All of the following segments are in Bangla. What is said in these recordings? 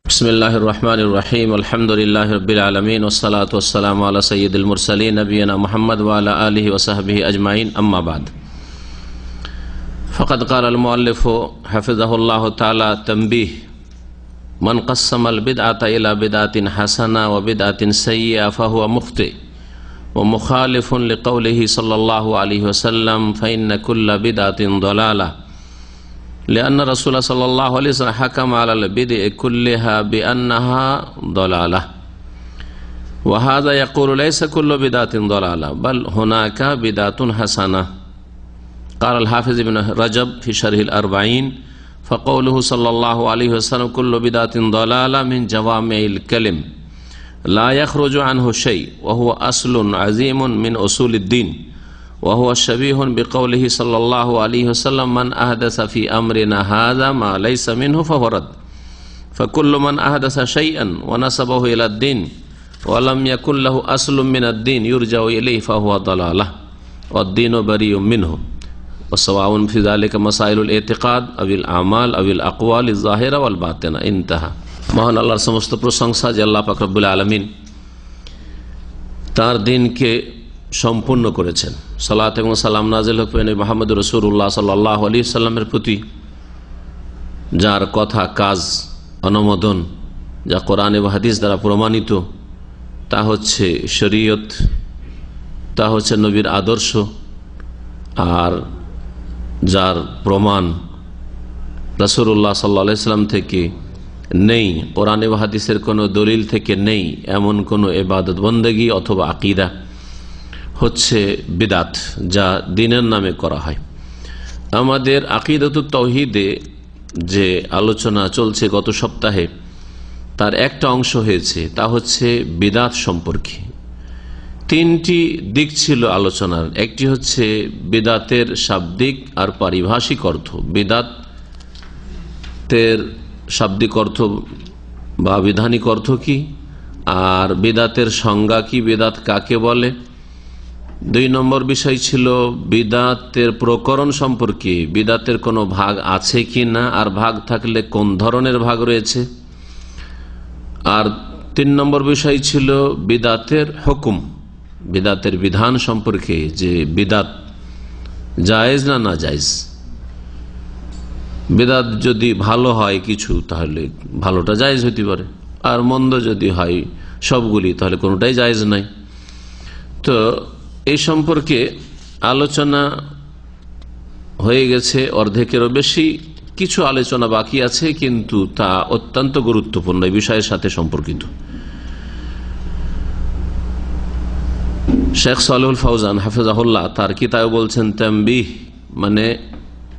बिस्मिल्लाहिर रहमानिर रहीम अल्हम्दुलिल्लाहि रब्बिल आलमीन वस्सलातु वस्सलामु अला सय्यिदिल मुरसलीन नबियना मुहम्मद व अला आलिहि व सहबिहि अजमाइन अम्मा बाद फ़क़द क़ाल अल मुअल्लिफ़ हफ़िज़हुल्लाहु तआला तंबीह मन क़स्समल बिदअता इला बिदअतिन हसना व बिदअतिन सय्यिआ फ़हुवा मुख़्ति व मुख़ालिफ़ुन लिक़ौलिहि सल्लल्लाहु अलैहि वसल्लम फ़इन्न कुल्ल बिदअतिन ज़लाला लिअन्न रसूल सल्लल्लाहु अलैहि वसल्लम हकम अलल बिदअ कुल्लिहा बिअन्नहा ज़लाला व हाज़ा यक़ूलु लैसा कुल्लु बिदअतिन ज़लाला बल हुनाका बिदअतुन हसना क़ाल अल हाफ़िज़ इब्न रजब फ़ी शरहिल अर्बईन फ़क़ौलुहु सल्लल्लाहु अलैहि वसल्लम कुल्लु बिदअतिन ज़लाला मिन जवामिइल कलिम ला यख़रुजु अन्हु शै व हुवा अस्लुन अज़ीमुन मिन उसूलिद्दीन वहुवा शबीहुन बिक़ौलिहि सल्लल्लाहु अलैहि वसल्लम मन अहदस फी अम्रिना हाज़ा मा लैसा मिन्हु फहुवा रद्द फ़कुल्लु मन अहदस शैअन व नसबहु इलद्दीन व लम यकुन लहु अस्लुम मिनद्दीन युरजअु इलैहि फहुवा ज़लालह वद्दीनु बरीउम मिन्हु वसवाउन फ़ी ज़ालिका मसाइलुल एतिक़ाद अविल आमाल अविल अक़वाल ज़ाहिरा वल बातिना। इंतहा। महान आल्लाहर समस्त प्रशंसा जे आल्लाह पाक रब्बुल आलामीन तार दिनके সম্পূর্ণ করেছেন। সালাত এবং সালাম নাজিল হোক নবী মুহাম্মদ রাসূলুল্লাহ সাল্লাল্লাহু আলাইহি সাল্লামের প্রতি, যার কথা কাজ অনুমোদন যা কোরআন এবং হাদিস দ্বারা প্রমাণিত, তা হচ্ছে শরীয়ত, তা হচ্ছে নবীর আদর্শ, আর যার প্রমাণ রাসূলুল্লাহ সাল্লাল্লাহু আলাইহি সাল্লাম থেকে নেই, কোরআন এবং হাদিসের কোনো দলিল থেকে নেই, এমন কোনো ইবাদত বন্দেগী অথবা আকীদা হচ্ছে বিদাত, যা দিনের নামে করা হয়। আমাদের আকিদাতুত তাওহীদে যে আলোচনা চলছে গত সপ্তাহে, তার একটা অংশ হয়েছে, তা হচ্ছে বিদাত সম্পর্কে। তিনটি দিক ছিল আলোচনার। একটি হচ্ছে বিদাতের শাব্দিক আর পারিভাষিক অর্থ, বিদাতের শাব্দিক অর্থ বা বিধানিক অর্থ কি, আর বিদাতের সংজ্ঞা কি, বিদাত কাকে বলে। দুই নম্বর বিষয় ছিল বিদাতের প্রকরণ সম্পর্কে, বিদাতের কোনো ভাগ আছে কি না, আর ভাগ থাকলে কোন ধরনের ভাগ রয়েছে। আর তিন নম্বর বিষয় ছিল বিদাতের হুকুম, বিদাতের বিধান সম্পর্কে, যে বিদাত জায়েজ না না জায়েজ। বিদাত যদি ভালো হয় কিছু, তাহলে ভালোটা জায়েজ হতে পারে, আর মন্দ যদি হয় সবগুলি, তাহলে কোনোটাই জায়েজ নাই। তো এই সম্পর্কে আলোচনা হয়ে গেছে অর্ধেকেরও বেশি। কিছু আলোচনা বাকি আছে, কিন্তু তা অত্যন্ত গুরুত্বপূর্ণ, এই বিষয়ের সাথে সম্পর্কিত। শেখ সালেহুল ফাউজান হাফিজাহুল্লাহ তার কিতাবে বলছেন তানবীহ মানে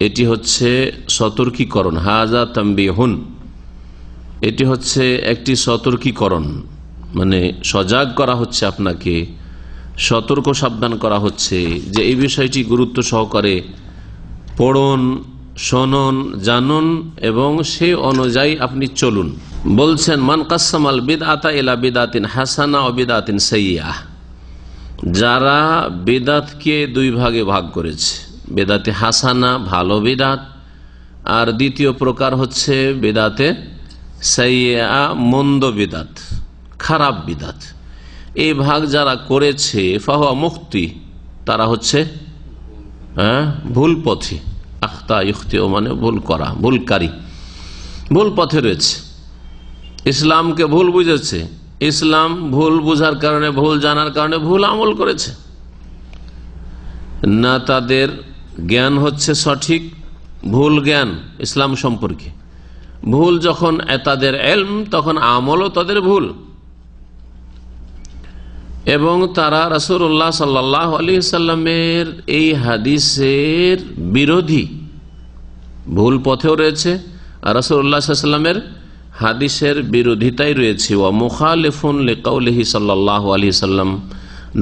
এটি হচ্ছে সতর্কীকরণ, হাজা তানবীহুন, এটি হচ্ছে একটি সতর্কীকরণ, মানে সজাগ করা হচ্ছে, আপনাকে সতর্ক সাবধান করা হচ্ছে যে এই বিষয়টি গুরুত্ব সহকারে পড়ুন, শুনুন, জানুন এবং সে অনুযায়ী আপনি চলুন। বলছেন মান কাসসামাল বিদআতা ইলা বিদআতিন হাসানা ও বিদআতিন সাইয়্যিআ, যারা বিদআতকে দুই ভাগে ভাগ করেছে, বিদআতে হাসানা ভালো বিদআত, আর দ্বিতীয় প্রকার হচ্ছে বিদআতে সাইয়্যিআ মন্দ বিদআত, খারাপ বিদআত। এই ভাগ যারা করেছে ফাহুয়া মুখতি, তারা হচ্ছে ভুল পথে, আখতা ইখতি মানে ভুল করা, ভুলকারী, ভুল পথে রয়েছে। ইসলামকে ভুল বুঝেছে, ইসলাম ভুল বুঝার কারণে, ভুল জানার কারণে ভুল আমল করেছে, না তাদের জ্ঞান হচ্ছে সঠিক, ভুল জ্ঞান ইসলাম সম্পর্কে, ভুল যখন তাদের ইলম, তখন আমলও তাদের ভুল, এবং তারা রাসূলুল্লাহ সাল্লাল্লাহু আলাইহি সাল্লামের এই হাদিসের বিরোধী, ভুল পথেও রয়েছে, আর রাসূলুল্লাহ সাল্লাল্লাহু আলাইহি সাল্লামের হাদিসের বিরোধিতাই রয়েছে। ওয়া মুখালিফুন লিকাউলিহি সাল্লাল্লাহু আলাইহি সাল্লাম,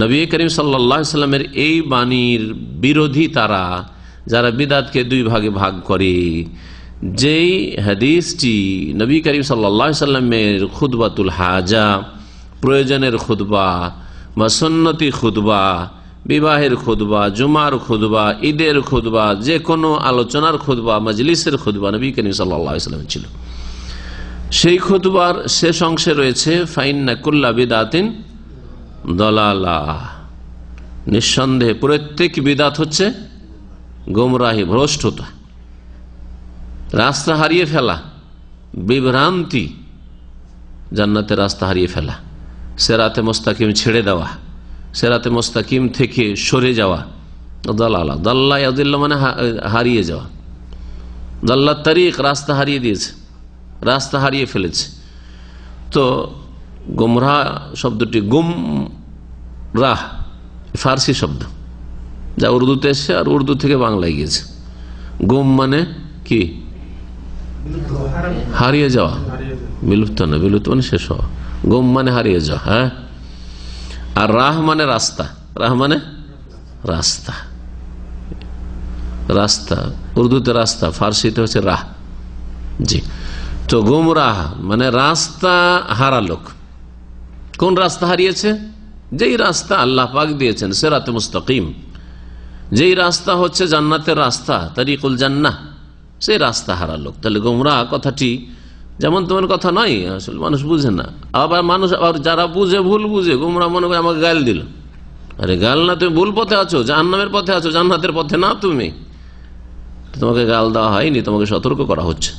নবী করিম সাল্লাল্লাহু আলাইহি সাল্লামের এই বাণীর বিরোধী তারা, যারা বিদআতকে দুই ভাগে ভাগ করে। যেই হাদিসটি নবী করিম সাল্লাল্লাহু আলাইহি সাল্লামের খুতবাতুল হাজা, প্রয়োজনের খুতবা বা সুন্নতি খুতবা, বিবাহের খুতবা, জুমার খুতবা, ঈদের খুতবা, যে কোনো আলোচনার খুতবা, মজলিসের খুতবা নবী করিম সাল্লাল্লাহু আলাইহি ওয়াসাল্লাম ছিল। সেই খুতবার শেষ অংশে রয়েছে ফাইন্না কুল্লা বিদাতিন দলালাহ, নিঃসন্দেহে প্রত্যেক বিদাত হচ্ছে গোমরাহি, ভ্রষ্টতা, রাস্তা হারিয়ে ফেলা, বিভ্রান্তি, জান্নাতের রাস্তা হারিয়ে ফেলা, সেরাতে মুস্তাকিম ছেড়ে দেওয়া, সেরাতে মুস্তাকিম থেকে সরে যাওয়া, দালালা, দাল্লা ইয়াদিল্লা মানে হারিয়ে যাওয়া, দাল্লা তারিক, রাস্তা হারিয়ে দিয়েছে, রাস্তা হারিয়ে ফেলেছে। তো গুমরাহ শব্দটি গুমরাহ ফার্সি শব্দ, যা উর্দুতে এসছে আর উর্দু থেকে বাংলায় গিয়েছে। গুম মানে কি? হারিয়ে যাওয়া, বিলুপ্ত না, বিলুপ্ত মানে শেষ হওয়া। গুম মানে হারিয়ে যাওয়া, হ্যাঁ। আর রাহ মানে রাস্তা, রাহ মানে রাস্তা, রাস্তা উর্দুতে রাস্তা, ফার্সিতে হচ্ছে রাহ। জি, তো গুমরাহ মানে রাস্তা হারা লোক। কোন রাস্তা হারিয়েছে? যেই রাস্তা আল্লাহ পাক দিয়েছেন সিরাতে মুস্তাকিম, যেই রাস্তা হচ্ছে জান্নাতের রাস্তা, তারিকুল জান্নাহ, সেই রাস্তা হারা লোক। তাহলে গুমরাহ কথাটি যেমন তোমার কথা নয়, আসলে মানুষ বুঝে না। আবার মানুষ, আবার যারা বুঝে ভুল বুঝে, গুমরাহ মনে করে আমাকে গাল দিল। আরে গাল না, তুমি ভুল পথে আছো, জাহান্নামের পথে আছো, জান্নাতের পথে না। তুমি, তোমাকে গাল দেওয়া হয়নি, তোমাকে সতর্ক করা হচ্ছে।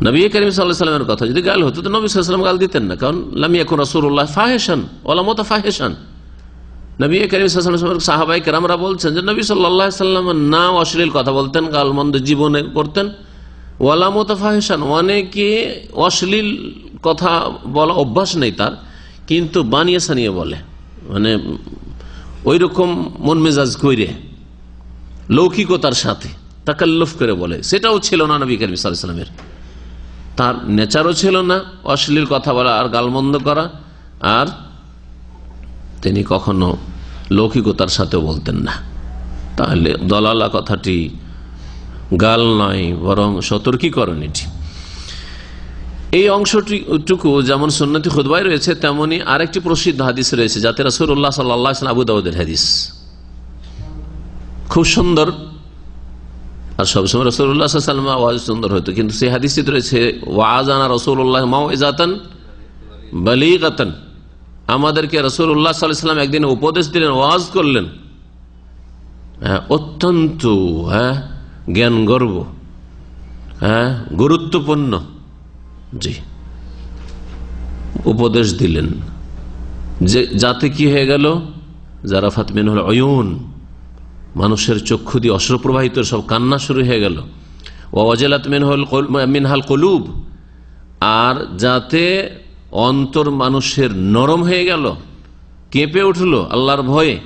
নবী করিম সাল্লাল্লাহু আলাইহি ওয়াসাল্লামের কথা যদি গাল হতো তো নবী সাল্লাল্লাহু আলাইহি ওয়াসাল্লাম গাল দিতেন না, কারণ লাম ইয়াকুন রাসূলুল্লাহ ফাহিশান ওয়ালা মুতাফাহিশান। নবী করিম সাল্লাল্লাহু আলাইহি ওয়াসাল্লাম সাহাবায়ে কেরামরা বলছেন যে নবী সাল্লাল্লাহু আলাইহি ওয়াসাল্লাম না অশ্লীল কথা বলতেন, গালমন্দ জীবনে করতেন, ওয়ালা মুতাফাহিশান, অনেকে অশ্লীল কথা বলা অভ্যাস নেই তার, কিন্তু বানিয়ে সানিয়ে বলে, মানে ওই রকম মন মেজাজ কইরে লৌকিকতার সাথে তাকাল্লুফ করে বলে, সেটাও ছিল না নবী করিম সাল্লাল্লাহু আলাইহি ওয়াসাল্লামের। তার নেচারও ছিল না অশ্লীল কথা বলা আর গালমন্দ করা, আর তিনি কখনো লৌকিকতার সাথেও বলতেন না। তাহলে দলালা কথাটি গাল নয়, বরং সতর্কীকরণ এটি। এই অংশটুকু যেমন সুন্নতি খুতবায় রয়েছে, তেমনি আরেকটি প্রসিদ্ধ হাদিস রয়েছে যাতে রাসূলুল্লাহ সাল্লাল্লাহু আলাইহি ওয়াসাল্লাম, আবু দাউদের হাদিস, খুব সুন্দর। আর সবসময় রাসূলুল্লাহ সাল্লাল্লাহু আলাইহি ওয়াসাল্লাম আওয়াজ সুন্দর হতো, কিন্তু সেই হাদিসটি রয়েছে ওয়াজানা রাসূলুল্লাহ মাউইজাতান বালিগাতান, আমাদেরকে রাসূলুল্লাহ সাল্লাল্লাহু আলাইহি ওয়াসাল্লাম একদিন উপদেশ দিলেন, ওয়াজ করলেন, অত্যন্ত জ্ঞান গর্ব, গুরুত্বপূর্ণ, জি, উপদেশ দিলেন, যে যাতে কি হয়ে গেল, জারাফাত মিনহুল উয়ুন, মানুষের চক্ষু দিয়ে অশ্রু প্রবাহিত, সব কান্না শুরু হয়ে গেল, ওয়াজালাত মিনহাল কুলুব, আর যাতে অন্তর মানুষের নরম হয়ে গেল, কেঁপে উঠল আল্লাহর ভয়ে।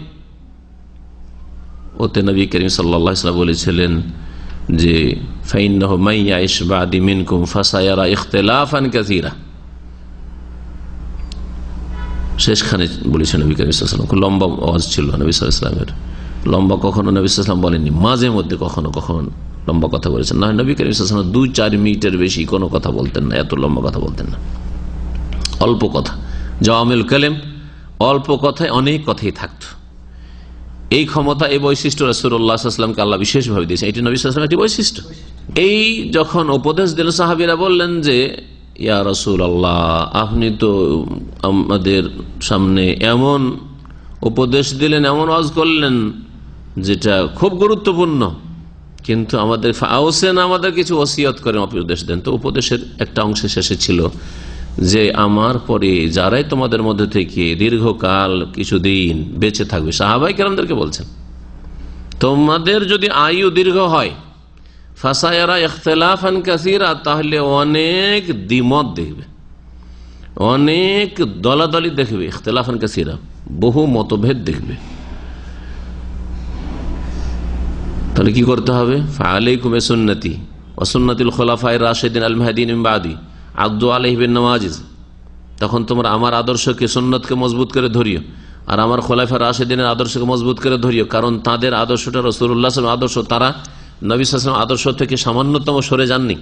ওতে নবী করিম সাল্লাল্লাহু আলাইহি ওয়াসাল্লাম বলেছিলেন যে ফাইন্নাহু মাইয়াইশ বাদি মিনকুম ফাসায়ারা ইখতিলাফান কাসীরা। শেষখানে বলেছেন নবী করিম সাল্লাল্লাহু আলাইহি ওয়াসাল্লাম, খুব লম্বা আওয়াজ ছিল নবী সাল্লাল্লাহু আলাইহি ওয়াসাল্লামের। লম্বা কখনো নবী সাল্লাল্লাহু আলাইহি ওয়াসাল্লাম বলেননি, মাঝে মধ্যে কখনো কখনো লম্বা কথা বলেছেন। না, নবী করিম সাল্লাল্লাহু আলাইহি ওয়াসাল্লাম 2-4 মিনিটের বেশি কোনো কথা বলতেন না, এত লম্বা কথা বলতেন না, অল্প কথা, জাওয়ামিল কালিম, অল্প কথায় অনেক কথাই থাকতো। এই ক্ষমতা, এই বৈশিষ্ট্য রাসূলুল্লাহ সাল্লাল্লাহু আলাইহি ওয়াসাল্লামকে আল্লাহ বিশেষভাবে দিয়েছে, এটি নবী সাল্লাল্লাহু আলাইহি ওয়াসাল্লামের একটি বৈশিষ্ট্য। এই যখন উপদেশ দিল, সাহাবীরা বললেন যে ইয়া রাসূলুল্লাহ, আপনি তো আমাদের সামনে এমন উপদেশ দিলেন, এমন ওয়াজ করলেন যেটা খুব গুরুত্বপূর্ণ, কিন্তু আমাদের ফাউসেন, আমাদের কিছু ওসিয়ত করেন, উপদেশ দেন। তো উপদেশের একটা অংশ শেষে ছিল যে আমার পরে যারাই তোমাদের মধ্যে থেকে দীর্ঘকাল কিছুদিন বেঁচে থাকবে, সাহাবায়ে কেরামদেরকে বলছেন, তোমাদের যদি আয়ু দীর্ঘ হয়, ফাসায়ারা ইখতিলাফান কাসীরা, তাহলে অনেক দ্বিমত দেখবে, অনেক দলাদলি দেখবে, ইখতিলাফান কাসীরা, বহু মতভেদ দেখবে। তাহলে কি করতে হবে? ফাআলাইকুম বিসুন্নতি ওয়া সুন্নাতিল খুলাফায়ে রাশিদিন আল মাহদিয়িন মিন বাদি আদু আলাইহি বিন নওয়াজিজ। তখন তোমরা আমার আদর্শকে, সুন্নতকে মজবুত করে ধরিও, আর আমার খোলাফায়ে রাশিদিনের আদর্শকে মজবুত করে ধরিও, কারণ তাদের আদর্শটা রাসূলুল্লাহ সাল্লাল্লাহু আলাইহি ওয়াসাল্লাম আদর্শ, তারা নবী সাল্লাল্লাহু আলাইহি ওয়াসাল্লাম আদর্শ থেকে সামান্যতম সরে যাননি।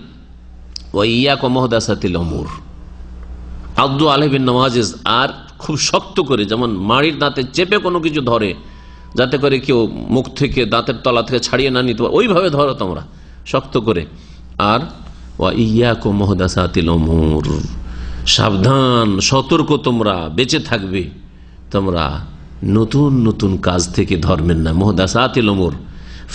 ওয়া ইয়াকুম মুহদাসাতিল উমুর আদু আলাইহি বিন নওয়াজিজ, আর খুব শক্ত করে, যেমন মাড়ির দাঁতে চেপে কোনো কিছু ধরে, যাতে করে কেউ মুখ থেকে, দাঁতের তলা থেকে ছাড়িয়ে না নিতে পারে, ওইভাবে ধরো তোমরা শক্ত করে। আর ওয়া ইয়্যাকুম মুহদাসাতিল উমুর, সাবধান, সতর্ক, তোমরা বেঁচে থাকবে তোমরা নতুন নতুন কাজ থেকে, ধর্মের নাম মুহদাসাতিল উমুর,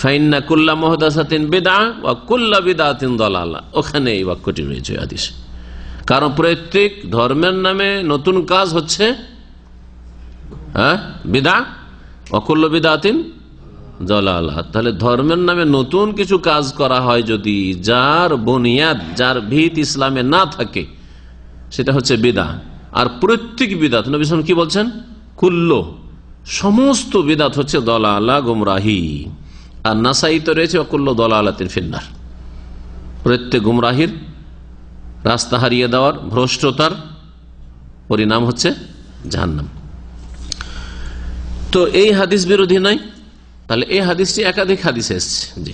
ফাইন্না কুল্লা মুহদাসাতিন বিদআহ ওয়া কুল্লা বিদআতিন দালালা। ওখানে এই বাক্যটি রয়েছে হাদিসে। কারণ প্রত্যেক ধর্মের নামে নতুন কাজ হচ্ছে বিদআহ ওয়া কুল্লু বিদআতিন দালালা। তাহলে ধর্মের নামে নতুন কিছু কাজ করা হয় যদি, যার বুনিয়াদ, যার ভিত ইসলামে না থাকে, সেটা হচ্ছে বিদআহ। আর প্রত্যেক বিদআত, নবী সাল্লাল্লাহু আলাইহি ওয়াসাল্লাম কি বলছেন, কুল্লু, সমস্ত বিদআত হচ্ছে দালালা, গুমরাহি। আর নাসাইতে রয়েছে কুল্লু দালালাতিন ফিন্নার, প্রত্যেক গুমরাহির, রাস্তা হারিয়ে দেওয়ার, ভ্রষ্টতার পরিণাম হচ্ছে জাহান্নাম। তো এই হাদিস বিরোধী নয়। তাহলে এই হাদিসটি একাধিক হাদিসে এসছে। জি,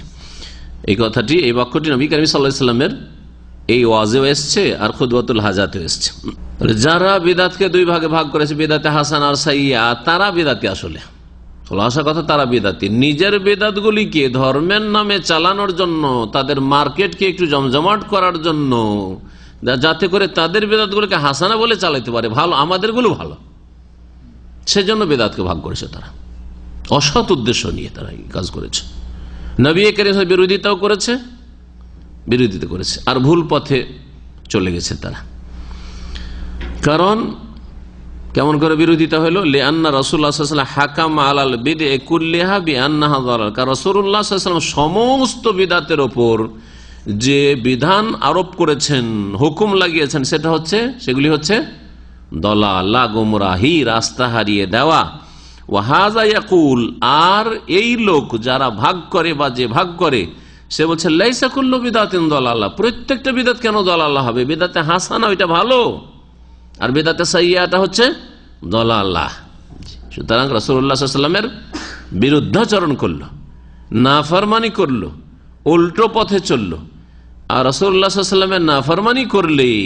এই কথাটি, এই বাক্যটি নবী করিম সাল্লাল্লাহু আলাইহি ওয়াসাল্লামের এই ওয়াজেও এসছে আর খুতবাতুল হাজাতেও এসছে। যারা বিদাতকে দুই ভাগে ভাগ করেছে, বিদাতে হাসান আর সাইয়্যা, তারা বিদাতি, আসলে খোলাসা কথা, তারা বিদাতি। নিজের বিদাতগুলিকে ধর্মের নামে চালানোর জন্য, তাদের মার্কেটকে একটু জমজমাট করার জন্য, যাতে করে তাদের বিদাতগুলিকে হাসানা বলে চালাইতে পারে, ভালো, আমাদেরগুলো ভালো, সেজন্য বিদাতকে ভাগ করেছে তারা। অসৎ উদ্দেশ্য নিয়ে তারা এই কাজ করেছে। নবী করিম বিরোধিতাও করেছে, বিরোধিতা করেছে, আর ভুল পথে চলে গেছে তারা। কারণ কেমন করে বিরোধিতা হলো, লিআন্না রাসূলুল্লাহ সাল্লাল্লাহু আলাইহি ওয়াসাল্লাম হাকাম আলাল বিদআ কুল্লিহা বিআন্নাহা যালাল। কারণ রাসূলুল্লাহ সাল্লাল্লাহু আলাইহি ওয়াসাল্লাম সমস্ত বিদআতের উপর যে বিধান আরোপ করেছেন, হুকুম লাগিয়েছেন, সেটা হচ্ছে, সেগুলি হচ্ছে দলালা, গুমরাহি, রাস্তা হারিয়ে দেওয়া। ওয়াহাযা ইয়াকুল, আর এই লোক যারা ভাগ করে বা যে ভাগ করে, সে বলছে লাইসা কুল্লু বিদআতিন দালালা, প্রত্যেকটা বিদআত কেন দালালা হবে? বিদআতে হাসানা ওইটা ভালো, আর বিদআতে সাইয়্যাটা হচ্ছে দালালা। সুতরাং রাসূলুল্লাহ সাল্লাল্লাহু আলাইহি ওয়াসাল্লামের বিরুদ্ধাচরণ করলো, নাফরমানি করলো, উল্টো পথে চললো। আর রাসূলুল্লাহ সাল্লাল্লাহু আলাইহি ওয়াসাল্লামের নাফরমানি করলেই,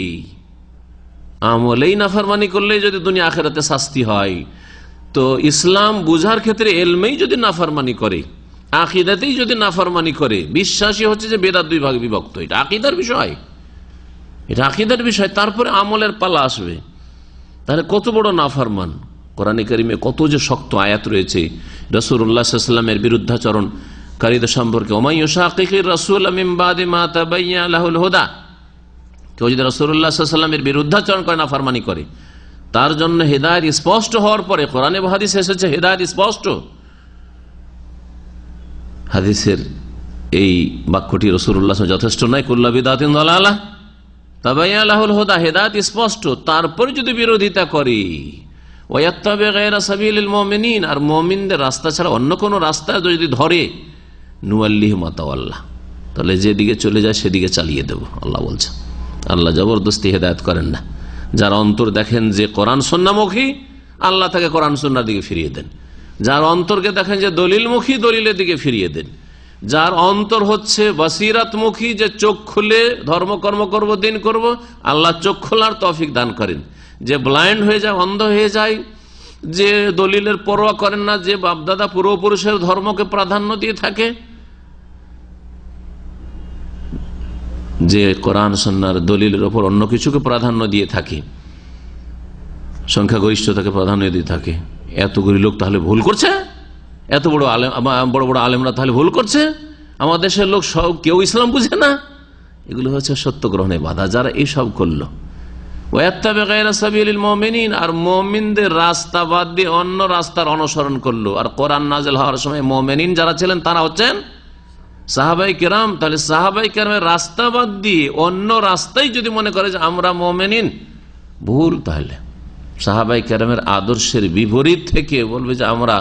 আমলেই নাফরমানি করলেই যদি দুনিয়া আখিরাতে শাস্তি হয়, তো ইসলাম বুঝার ক্ষেত্রে এলমেই যদি নাফরমানি করে, আকীদাতেই যদি নাফরমানি করে, বিশ্বাসী হচ্ছে যে বেদাত দুই ভাগে বিভক্ত, এটা আকীদার বিষয়, এটা আকীদার বিষয়, তারপরে আমলের পালা আসবে। তাহলে কত বড় নাফরমান! কোরআনে কারিমে কত যে শক্ত আয়াত রয়েছে রাসূলুল্লাহ সাল্লাল্লাহু আলাইহি ওয়াসাল্লামের বিরুদ্ধাচরণ কারীদের সম্পর্কে। ওয়া মান ইউশাকিকির রাসূল মিন বাদি মা তাবায়্যানা লাহুল হুদা, কেউ যদি রাসূলুল্লাহ সাল্লাল্লাহু আলাইহি ওয়াসাল্লামের বিরুদ্ধাচরণ করে, নাফরমানি করে, তার জন্য হেদায়েত স্পষ্ট হওয়ার পরে, কোরআনে হাদিসে এসেছে হেদায়েত স্পষ্ট। হাদিসের এই বাক্যটি রাসূলুল্লাহ যথেষ্ট নয়? কুল্লু বিদআতিন দালালা তাবায়্যানা লাহুল হুদা, হেদায়েত স্পষ্ট, তারপরে যদি বিরোধিতা করে, ওয়ায়াত্তাবি গায়রা সাবিলিল মুমিনিন, আর মুমিনদের রাস্তা ছাড়া অন্য কোন রাস্তা যদি ধরে, নুওয়াল্লিহি মা তাওয়াল্লা, তাহলে যেদিকে চলে যায় সেদিকে চালিয়ে দেব, আল্লাহ বলছেন। আল্লাহ জবরদস্তি হেদায়েত করেন না। যার অন্তর দেখেন যে কোরআন সুন্নাহমুখী, আল্লাহ তাকে কোরআন সুন্নাহর দিকে ফিরিয়ে দেন। যার অন্তরকে দেখেন যে দলিলমুখী, দলিলের দিকে ফিরিয়ে দেন। যার অন্তর হচ্ছে বসিরাতমুখী, যে চোখ খুলে ধর্মকর্ম করব, দিন করব, আল্লাহ চোখ খোলার তৌফিক দান করেন। যে ব্লাইন্ড হয়ে যায়, অন্ধ হয়ে যায়, যে দলিলের পরোয়া করেন না, যে বাপদাদা পূর্বপুরুষের ধর্মকে প্রাধান্য দিয়ে থাকে, যে কোরআন সুন্নাহর দলিলের উপর অন্য কিছুকে প্রাধান্য দিয়ে থাকে, সংখ্যাগরিষ্ঠতাকে প্রাধান্য দিয়ে থাকে, এতগুলি লোক তাহলে ভুল করছে, এত বড় আলেম, বড় বড় আলেমরা তাহলে ভুল করছে, আমাদের দেশের লোক সব কেউ ইসলাম বুঝে না, এগুলো হচ্ছে সত্য গ্রহণে বাধা। যারা এইসব করলো, ওয়াত্তাবি গায়রা সাবিলিল মুমিনিন, আর মুমিনদের রাস্তা বাদ দিয়ে অন্য রাস্তার অনুসরণ করলো। আর কোরআন নাযিল হওয়ার সময় মুমিনিন যারা ছিলেন তারা হচ্ছেন সাহাবায়ে কেরাম। তাহলে সাহাবায়ে কেরামের রাস্তা বাদ দিয়ে অন্য রাস্তায় যদি মনে করে যে আমরা মুমিনিন, ভুল। তাহলে সাহাবায়ে কেরামের আদর্শের বিপরীত থেকে বলবে যে আমরা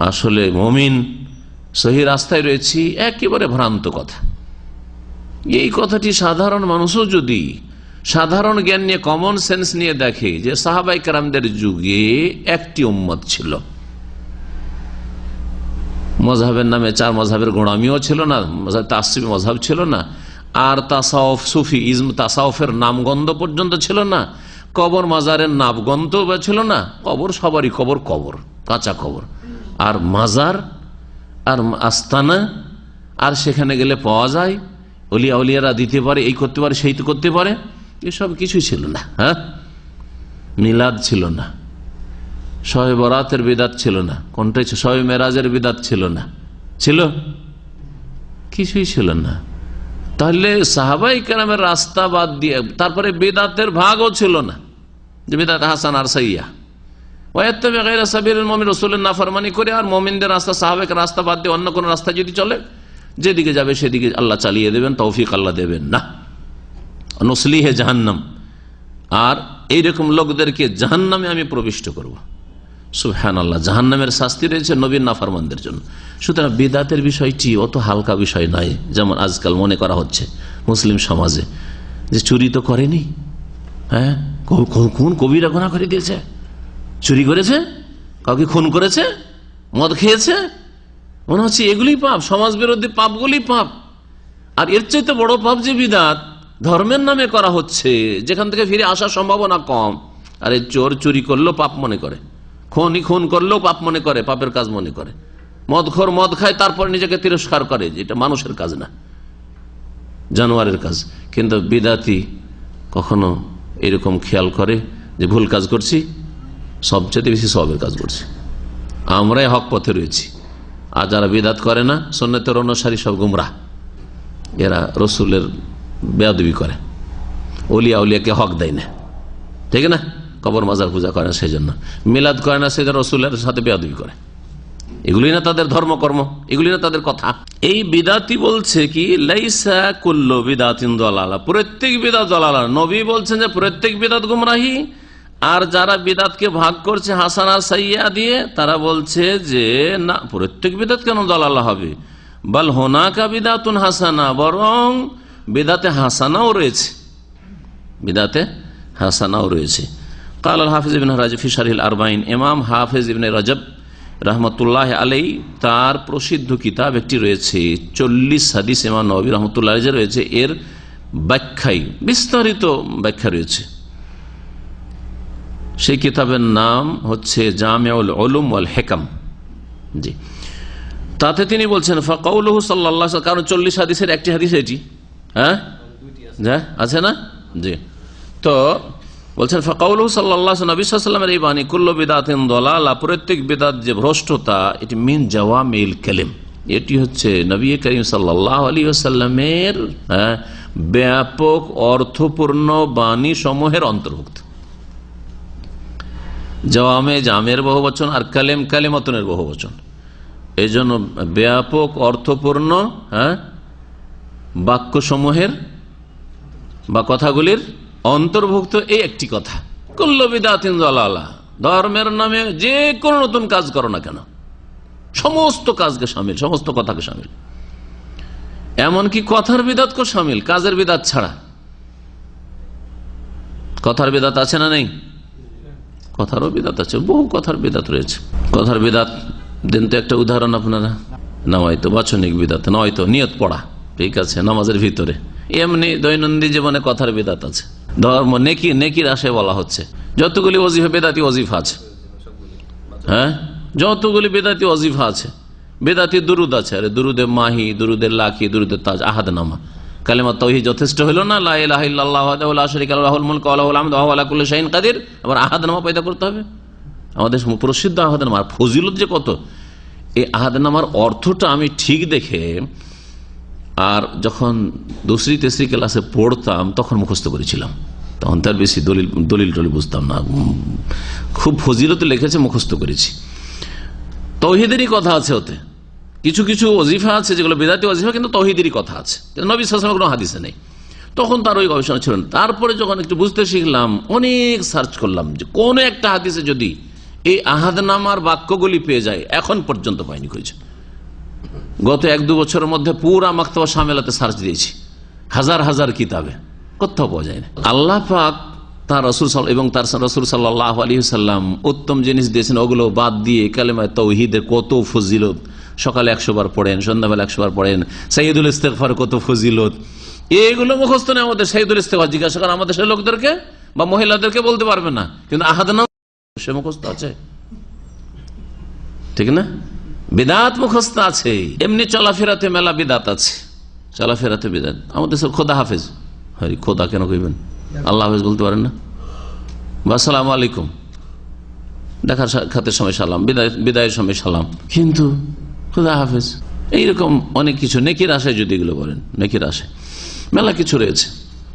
আসলে মুমিন, সহি রাস্তায় রয়েছি, একেবারে ভ্রান্ত কথা। এই কথাটি সাধারণ মানুষও যদি সাধারণ জ্ঞান নিয়ে, কমন সেন্স নিয়ে দেখে যে সাহাবায়ে কেরামদের যুগে একটি উম্মত ছিল, মজহাবের নামে চার মজহাবের গোড়ামিও ছিল না, তাসসিফি মজহাব ছিল না, আর তাসাউফ, সুফি ইজম, তাসাউফের নামগন্ধ পর্যন্ত ছিল না, কবর মাজারের নামগন্ধ ছিল না। কবর সবারই কবর, কবর কাঁচা কবর, আর মাজার আর আস্তানা, আর সেখানে গেলে পাওয়া যায়, অলিয়া উলিয়ারা দিতে পারে, এই করতে পারে, সেই তো করতে পারে, এসব কিছুই ছিল না। হ্যাঁ, মিলাদ ছিল না, শবে বরাতের বিদাত ছিল না, কোনটাই শবে মেরাজের বিদাত ছিল না, ছিল কিছুই ছিল না। তাহলে সাহাবাই কেরামের রাস্তা বাদ দিয়ে তারপরে বিদাতের ভাগও ছিল না, যে বিদাত হাসান আর সাইয়া রসুলের নাফরমানি করে আর মোমিনদের রাস্তা, সাহাবেক রাস্তা বাদ দিয়ে অন্য কোন রাস্তা যদি চলে, যেদিকে যাবে সেদিকে আল্লাহ চালিয়ে দেবেন, তৌফিক আল্লাহ দেবেন না, নসলিহে জাহান্নাম। আর এইরকম লোকদেরকে জাহান্নামে আমি প্রবিষ্ট করব। সুবহানাল্লাহ, জাহান্নামের শাস্তি রয়েছে নবীর নাফরমানদের জন্য। সুতরাং বিদাতের বিষয়টি অত হালকা বিষয় নয়, যেমন আজকাল মনে করা হচ্ছে মুসলিম সমাজে, যে চুরি তো করেনি, হ্যাঁ কোন কবিরা গুনাহ করে দিয়েছে, চুরি করেছে, কাউকে খুন করেছে, মদ খেয়েছে, মনে হচ্ছে এগুলি পাপ, সমাজ বিরোধী পাপগুলি পাপ। আর এর চাইতে বড় পাপ যে বিদাত ধর্মের নামে করা হচ্ছে, যেখান থেকে ফিরে আসার সম্ভাবনা কম। আরে চোর চুরি করলেও পাপ মনে করে, খুন করলেও পাপ মনে করে, পাপের কাজ মনে করে, মদখোর মদ খায় তারপর নিজেকে তিরস্কার করে, যেটা মানুষের কাজ না, জানোয়ারের কাজ। কিন্তু বিদাতি কখনো এরকম খেয়াল করে যে ভুল কাজ করছি, সবচেয়ে বেশি সওয়াবের কাজ করছি, আমরাই হক পথে রয়েছি। আর যারা বিদাত করে না, সুন্নতের অনুসারী, সব গুমরাহ, এরা রসুলের বেয়াদবি করে, ওলিয়া উলিয়াকে হক দেয় না, ঠিক না, কবর মাজার পূজা করে না, সেই জন্য মিলাদ করে না, সেই রসুলের সাথে বেয়াদবি করে। এগুলি না তাদের ধর্মকর্ম, এগুলি না তাদের কথা। এই বিদাতি বলছে কি, লাইসা কুল্লু বিদাতিন দালালা, প্রত্যেক বিদাত দালালা। নবী বলছেন যে প্রত্যেক বিদাত গুমরাহি। আর যারা বিদাতকে ভাগ করছে হাসানা সাইয়া দিয়ে, তারা বলছে যে না, প্রত্যেক বিদাত কেন দালালা হবে, বাল হোনাকা বিদাতুন হাসানা, বরং বিদাতে হাসানাও রয়েছে, বিদাতে হাসানাও রয়েছে। কাল আল হাফিজ ইবনে রাজব ফি শারহিল আরবাইন, ইমাম হাফিজ ইবনে রাজব রহমতুল্লাহ আলাই, তার প্রসিদ্ধ কিতাব একটি রয়েছে 40 হাদিস ইমাম নববী রহমতুল্লাহ আলাইহি রয়েছে, এর ব্যাখ্যায় বিস্তারিত ব্যাখ্যা রয়েছে। সেই কিতাবের নাম হচ্ছে জামিউল উলুম ওয়াল হিকাম। জি, তাতে তিনি বলছেন ফাকাউলুহু সাল্লাল্লাহু আলাইহি, কারণ 40 হাদিসের একটি হাদিস এটি, হ্যাঁ আছে না, জি। তো বলছেন ফাকাউলুহু সাল্লাল্লাহু আলাইহি, নবী সাল্লাল্লাহু আলাইহি ওয়াসাল্লামের এই বাণী, কুল্লু বিদাতিন দালালা, প্রত্যেক বিদাত যে ভ্রষ্টতা, এটি মিন জাওয়ামিল কালিম, এটি হচ্ছে নবী করিম সাল্লাল্লাহু আলাইহি ওয়াসাল্লামের ব্যাপক অর্থপূর্ণ বাণী সমূহের অন্তর্ভুক্ত। জাওয়ামে, জামের বহু বচন, আর কালেম, কালেমাতুনের বহু বচন। এই জন্য ব্যাপক অর্থপূর্ণ বাক্য সমূহের বা কথাগুলির অন্তর্ভুক্ত এই একটি কথা, কুল্লু বিদাতিন দালালা, ধর্মের নামে যে কোনো নতুন কাজ করো না কেন, সমস্ত কাজকে শামিল, সমস্ত কথাকে শামিল, এমনকি কথার বিদাতকে শামিল, কাজের বিদাত ছাড়া। কথার বিদাত আছে না নেই? কথারও বিদাত আছে, বহু কথার বিদাত রয়েছে। কথার বিদাত দিন তো একটা উদাহরণ আপনারা, নয়তো বাচনিক বিদাত, নয়তো নিয়ত পড়া, ঠিক আছে, নামাজের ভিতরে। এমনি দৈনন্দিন জীবনে কথার বিদাত আছে। ধর্ম নেকির আশায় বলা হচ্ছে, যতগুলি ওজিফা বেদাতি ওজিফা আছে, হ্যাঁ যতগুলি বেদাতি ওজিফা আছে, বেদাতি দুরুদ আছে, আরে দুরুদে মাহি, দুরুদে লাখি, দুরুদে তাজ, আহাদ নামা, কালেমা তাওহীদ যথেষ্ট হইল না, লা ইলাহা ইল্লাল্লাহু ওয়াহদাহু লা শারীকা লাহু লাহুল মুলকু ওয়া লাহুল হামদু ওয়া হুয়া আলা কুল্লি শাইইন কাদির। আবার আহাদ নামা পয়দা করতে হবে। আমাদের প্রসিদ্ধ আহাদ নামার ফজিলত যে কত, এই আহাদ নামার অর্থটা আমি ঠিক দেখে, আর যখন দুসরি তেসরি ক্লাসে পড়তাম তখন মুখস্থ করেছিলাম, তখন তার বেশি দলিল বুঝতাম না, খুব ফজিলত লিখেছে, মুখস্থ করেছি। তাওহীদেরই কথা আছে ওতে, কিছু কিছু ওজিফা আছে যেগুলো বিদাতি ওজিফা, কিন্তু তাওহীদেরই কথা আছে, নবী সাল্লাল্লাহু আলাইহি ওয়াসাল্লামের কোনো হাদিসে নেই। তখন তার ওই গবেষণা ছিল না। তারপরে যখন একটু বুঝতে শিখলাম, অনেক সার্চ করলাম যে কোন একটা হাদিসে যদি এই আহাদনামার বাক্যগুলি পেয়ে যায়, এখন পর্যন্ত পাইনি খুঁজে। গত 1-2 বছরের মধ্যে পুরা মাকতাবা শামেলাতে সার্চ দিয়েছি, হাজার হাজার কিতাবে, কোথাও পাওয়া যায় না। আল্লাহ পাক তার রাসূল এবং তার রাসূল সাল্লাল্লাহু আলাইহি ওয়াসাল্লাম উত্তম জিনিস দিয়েছেন, ওগুলো বাদ দিয়ে কালেমায়ে তাওহীদের কত ফজিলত, সকালে 100 বার পড়েন, সন্ধ্যাবেলা 100 বার পড়েন, সাইয়্যিদুল ইস্তিগফার কত ফজিলত, এগুলো মুখস্থ নেই আমাদের। সাইয়্যিদুল ইস্তিগফার জিজ্ঞাসা করেন আমাদের সেই লোকদেরকে বা মহিলাদেরকে, বলতে পারবে না, কিন্তু আহাদনাম সে মুখস্থ আছে, ঠিক না? বিদাত মুখস্থ আছে। এমনি চলাফেরাতে মেলা বিদাত আছে, চলাফেরাতে বিদাত। আমাদের সব খোদা হাফেজ, হরি খোদা কেন কইবেন? আল্লাহ হাফেজ বলতে পারেন না? বা আসসালামু আলাইকুম, দেখার সাক্ষাতের সময় সালাম, বিদায়ের সময় সালাম, কিন্তু খোদা হাফেজ এইরকম অনেক কিছু নেকির আশায় যদি এগুলো বলেন, নেকির আশায় মেলা কিছু রয়েছে।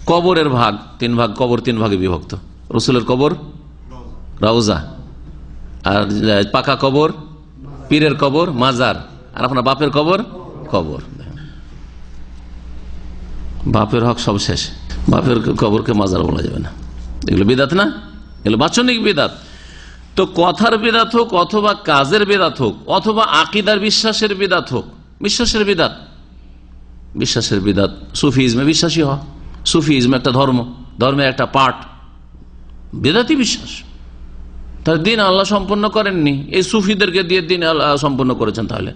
কবরের ভাগ 3 ভাগ, কবর 3 ভাগে বিভক্ত। রসুলের কবর রওজা, আর পাকা কবর পীরের কবর মাজার, আর আপনার বাপের কবর কবর। বাপের হক সব শেষ, বাপের কবরকে মাজার বলা যাবে না। এগুলো বিদাত না, এগুলো বাচনিক বিদাত। তো কথার বিদাত হোক অথবা কাজের বিদাত হোক অথবা আকীদার বিশ্বাসের বিদাত হোক, বিশ্বাসের বিদাত, বিশ্বাসের বিদাত। সুফিজমে বিশ্বাসী হওয়া, সুফিজম একটা ধর্ম, ধর্মের একটা পার্ট, বিদাতি বিশ্বাস। তার দিন আল্লাহ সম্পন্ন করেননি, এই সুফিদেরকে দিয়ে দিন আল্লাহ সম্পন্ন করেছেন। তাহলে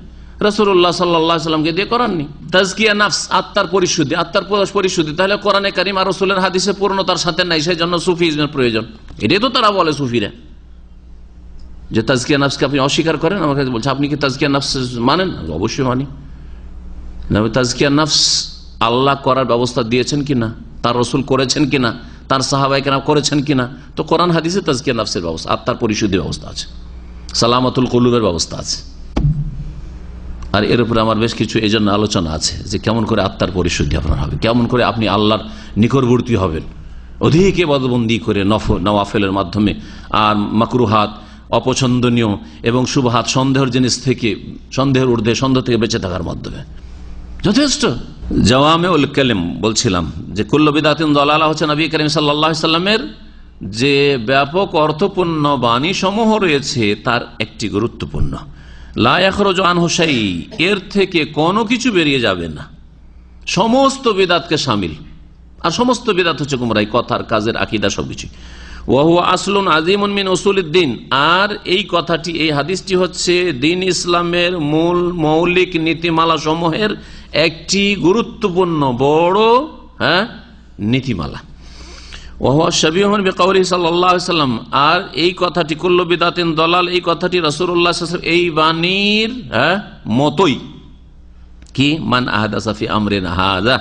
রাসূলুল্লাহ সাল্লাল্লাহু আলাইহি সাল্লামকে দিয়ে করাননি। তাজকিয়া নাফস, আত্মার পরিশুদ্ধি, আত্মার পরিশুদ্ধি তাহলে কোরআনে কারীম আর রাসূলের হাদিসে পূর্ণতার সাথে নাই, সেই জন্য সুফিজমের প্রয়োজন। এটাই তো তারা বলে সুফিরা, যে তাজকিয়া নাফসকে আপনি অস্বীকার করেন। আমাকে বলছে আপনি কি তাজকিয়া নাফস মানেন? অবশ্যই মানি। তাজকিয়া নাফস আল্লাহ করার ব্যবস্থা দিয়েছেন কিনা, তার রসুল করেছেন কিনা, তার সাহাবায়ে কেরাম করেছেন কিনা? তো কোরআন হাদিসে তাজকিয়া নাফসের ব্যবস্থা, আত্মার পরিশুদ্ধি ব্যবস্থা আছে, সালামাতুল কুলুবের ব্যবস্থা আছে। আর এর উপরে আমার বেশ কিছু এই জন্য আলোচনা আছে যে কেমন করে আত্মার পরিশুদ্ধি আপনার হবে, কেমন করে আপনি আল্লাহর নিকটবর্তী হবেন অধিক ইবাদতবন্দি করে, নওয়াফেলের মাধ্যমে, আর মাকরুহাত অপছন্দনীয় এবং শুভহাত সন্দেহের জিনিস থেকে, সন্দেহের ঊর্ধ্বে, সন্দেহ থেকে বেঁচে থাকার মাধ্যমে যথেষ্ট। জাওয়ামে উল কালিম বলছিলাম যে কুল্লু বিদআতিন দালালা হচ্ছে নবী করিম সাল্লাল্লাহু আলাইহি সাল্লামের যে ব্যাপক অর্থপূর্ণ বাণী সমূহ রয়েছে তার একটি গুরুত্বপূর্ণ, লা ইয়াখরুজু আনহু শাই, এর থেকে কোনো কিছু বেরিয়ে যাবে না, সমস্ত বিদআতকে শামিল। আর সমস্ত বিদআত হচ্ছে গুমরাহি, কথার, কাজের, আকীদা সবকিছু। ওয়া হুয়া আসলুন আযীমুন মিন উসুলিদ্দিন, আর এই কথাটি, এই হাদিসটি হচ্ছে দ্বীন ইসলামের মূল মৌলিক নীতিমালা সমূহের একটি গুরুত্বপূর্ণ বড় নীতিমালা। ওয়া হুয়া শাবীহুন বিকাউলিহি সাল্লাল্লাহু আলাইহি ওয়াসাল্লাম, আর এই কথাটি কুল্লু বিদআতিন দালাল, এই কথাটি রাসূলুল্লাহ সাল্লাল্লাহু আলাইহি ওয়াসাল্লাম এই বাণীর মতোই। কি? মান আহদাসা ফি আমরিনা হাযা,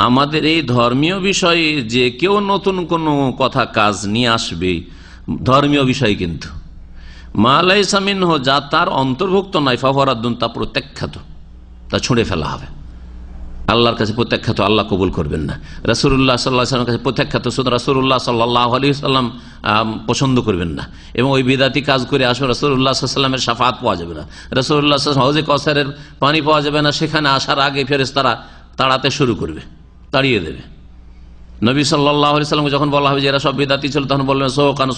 আমাদের এই ধর্মীয় বিষয়ে যে কেউ নতুন কোনো কথা কাজ নিয়ে আসবে, ধর্মীয় বিষয় কিন্তু মা লাইসা মিনহু, যা তার অন্তর্ভুক্ত নয়, ফাহুয়া রাদ্দুন, তা প্রত্যাখ্যাত, তা ছুঁড়ে ফেলা হবে। আল্লাহর কাছে প্রত্যাখ্যাত, আল্লাহ কবুল করবেন না। রাসূলুল্লাহ সাল্লাল্লাহু আলাইহি ওয়াসাল্লামের কাছে প্রত্যাখ্যাত, শুধু রাসূলুল্লাহ সাল্লাল্লাহু আলাইহি ওয়াসাল্লাম পছন্দ করবেন না। এবং ওই বিদাতি কাজ করে আসলে রাসূলুল্লাহ সাল্লাল্লাহু আলাইহি ওয়াসাল্লামের শাফাআত পাওয়া যাবে না, রাসূলুল্লাহ সাল্লাল্লাহু আলাইহি ওয়াসাল্লাম হাউজে কাউসারের পানি পাওয়া যাবে না। সেখানে আসার আগে ফেরেশতারা তাড়াতে শুরু করবে, তাড়িয়ে দেবে। নবী সাল্লাল্লাহু আলাইহি ওয়াসাল্লামকে যখন বলা হবে যে এরা সব বিদাতি ছিল, তখন বললেন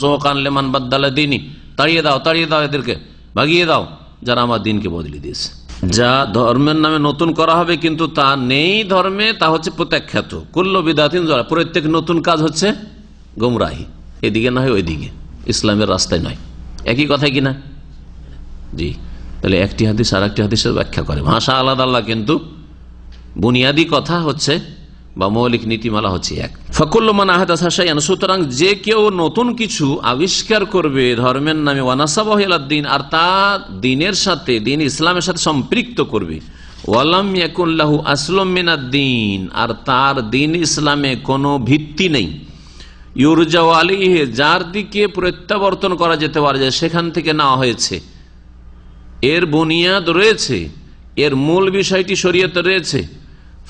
সোহকান লিমান বাদদালা দীনি, তাড়িয়ে দাও, তাড়িয়ে দাও, এদেরকে ভাগিয়ে দাও যারা আমার দিনকে বদলে দিয়েছে। যা ধর্মের নামে নতুন করা হবে কিন্তু তা নেই ধর্মে, তা হচ্ছে প্রত্যাখ্যাত। কুল্লু বিদআতিন দালালা, প্রত্যেক নতুন কাজ হচ্ছে গোমরাহি, এদিকে না হয় ওইদিকে, ইসলামের রাস্তায় নয়। একই কথাই কিনা? জি। তাহলে একটি হাদিস আর একটি হাদিসের ব্যাখ্যা করে, ভাষা আলাদা আলাদা, কিন্তু বুনিয়াদি কথা হচ্ছে বা মৌলিক নীতিমালা হচ্ছে এক। ফাকুল্লু মান আহদাসা শাইআন, সুতরাং যে কেউ নতুন কিছু আবিষ্কার করবে ধর্মের নামে, ওয়ানাসাবাহু ইলা দ্বীন, আর তা দ্বীনের সাথে, দ্বীন ইসলামের সাথে সম্পৃক্ত করবে, ওয়ালাম ইয়াকুন লাহু আসলুম মিনাদ দ্বীন, আর তার দ্বীন ইসলামে কোনো ভিত্তি নেই, ইউরজাউ আলাইহি, যার দিকে প্রত্যাবর্তন করা যেতে পারে, যে সেখান থেকে নেওয়া হয়েছে, এর বুনিয়াদ রয়েছে, এর মূল বিষয়টি শরীয়তে রয়েছে,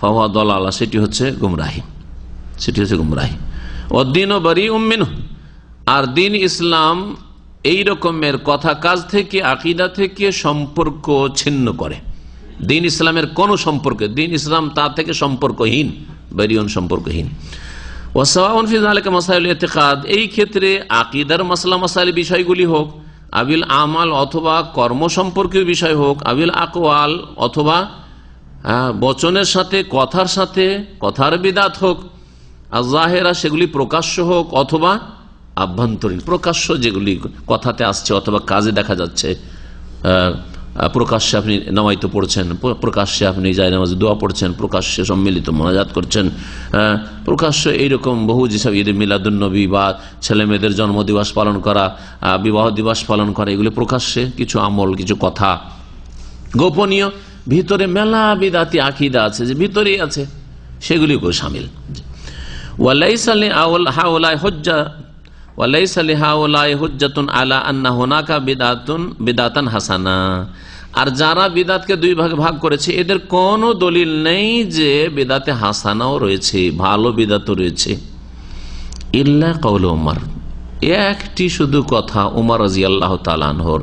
ফাহুয়া দালালা, সেটি হচ্ছে গুমরাহি, সেটি হচ্ছে গুমরাহি। ওয়াদ্দীনু বারীউম মিনহু, আর দ্বীন ইসলাম এই রকমের কথা কাজ থেকে, আকীদা থেকে সম্পর্ক ছিন্ন করে। দ্বীন ইসলামের কোন সম্পর্ক, দ্বীন ইসলাম তা থেকে সম্পর্কহীন, বারীউন সম্পর্কহীন। ওয়া সাওয়াউন ফি যালিকা মাসাইলুল ইতিকাদ, এই ক্ষেত্রে আকীদার মাসলা মাসাইল বিষয়গুলি হোক, আবিল আমাল অথবা কর্ম সম্পর্কীয় বিষয় হোক, আবিল আকওয়াল অথবা বচনের সাথে, কথার সাথে, কথার বিদাত হোক, আযাহিরা সেগুলি প্রকাশ্য হোক অথবা আভ্যন্তরীণ, প্রকাশ্য যেগুলি কথাতে আসছে অথবা কাজে দেখা যাচ্ছে, প্রকাশ্যে আপনি নামাজ পড়ছেন, প্রকাশ্যে আপনি জায়নামাজে দোয়া পড়ছেন, প্রকাশ্যে সম্মিলিত মোনাজাত করছেন, প্রকাশ্য এইরকম বহু যেসব ঈদ মিলাদুন নবী বা ছেলে মেয়েদের জন্মদিবস পালন করা, বিবাহ দিবস পালন করা, এগুলি প্রকাশ্যে কিছু আমল, কিছু কথা। গোপনীয় ভিতরে মেলা বিদাতি আকিদা আছে, যে ভিতরেই আছে, সেগুলিকেও সামিল। ওয়ালাইসা লিহাউলাই হুজ্জাতুন আলা আন্না হুনাকা বিদাতান হাসানা। আর যারা বিদাতকে দুই ভাগে ভাগ করেছে, এদের কোনো দলিল নেই যে বিদাতে হাসানাও রয়েছে, ভালো বিদাতও রয়েছে। ইল্লা কওল উমর, একটি শুধু কথা উমর রাদিয়াল্লাহু তাআলা আনহুর,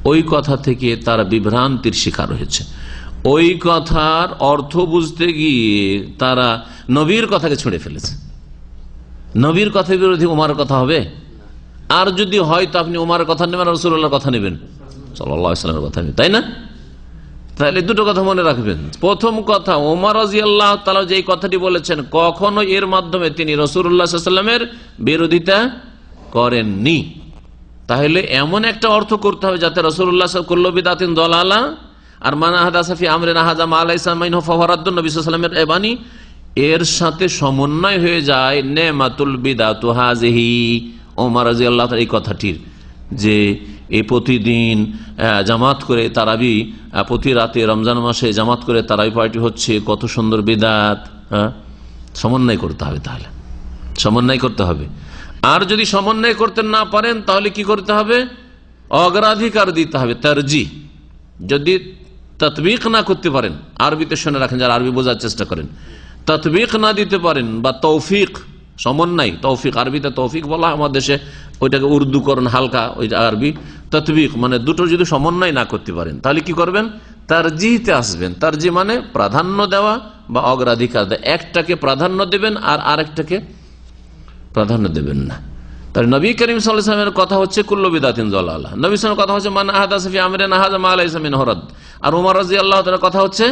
ওই কথা থেকে তারা বিভ্রান্তির শিকার হয়েছে। ওই কথার অর্থ বুঝতে গিয়ে তারা নবীর কথাকে ছুঁড়ে ফেলেছে। নবীর কথা বিরোধী উমরের কথা হবে? আর যদি হয় তো আপনি উমরের কথা নেবেন, রাসূলুল্লাহর কথা নেবেন, সাল্লাল্লাহু আলাইহি ওয়াসাল্লামের কথা নেবেন, তাই না? তাহলে দুটো কথা মনে রাখবেন। প্রথম কথা, ওমর রাদিয়াল্লাহু তাআলা যে কথাটি বলেছেন, কখনো এর মাধ্যমে তিনি রাসূলুল্লাহ সাল্লাল্লাহু আলাইহি ওয়াসাল্লামের বিরোধিতা করেননি। তাহলে এমন একটা অর্থ করতে হবে যাতে রাসূলুল্লাহ কুল্লু বিদাতিন দালালা আর মান আহদাসা ফি আমরিনা হাযা মা লাইসা মিনহু ফাহুয়া রাদ্দুন, নবী সাল্লাল্লাহু আলাইহি ওয়াসাল্লামের এবানী এর সাথে সমন্বয় হয়ে যায় নেমাতুল বিদাতু হাযিহি। ওমর রাদিয়াল্লাহু তাআলা এই কথাটির, যে এই প্রতিদিন জামাত করে তারাবি, প্রতি রাতে রমজান মাসে জামাত করে তারাবি পার্টি হচ্ছে, কত সুন্দর বিদাত। সমন্বয় করতে হবে, তাহলে সমন্বয় করতে হবে। আর যদি সমন্বয় করতে না পারেন তাহলে কি করতে হবে? অগ্রাধিকার দিতে হবে, তারজিহ। যদি তাতবিক না করতে পারেন, আরবিতে শুনে রাখেন যারা আরবি বোঝার চেষ্টা করেন, তাতবিক না দিতে পারেন বা তৌফিক, সমন্বয়, তৌফিক আরবিতে তৌফিক বলা, আমাদের দেশে ওইটাকে উর্দু করেন হালকা, ওইটা আরবি তাতবিক, মানে দুটো যদি সমন্বয় না করতে পারেন তাহলে কি করবেন? তারজিহতে আসবেন। তারজিহ মানে প্রাধান্য দেওয়া বা অগ্রাধিকার দেওয়া। একটাকে প্রাধান্য দেবেন আর আরেকটাকে প্রাধান্য দেবেন না। তাহলে নবী করিম সাল্লাল্লাহু আলাইহি ওয়াসাল্লামের কথা হচ্ছে কুল্লু বিদাতিন যালালা, নবী সাল্লাল্লাহু আলাইহি ওয়াসাল্লামের কথা হচ্ছে মান আহদাসা ফি আমরিনা হাযা মা লাইসা মিনহু রাদ, আর ওমর রাদিয়াল্লাহু তাআলার কথা হচ্ছে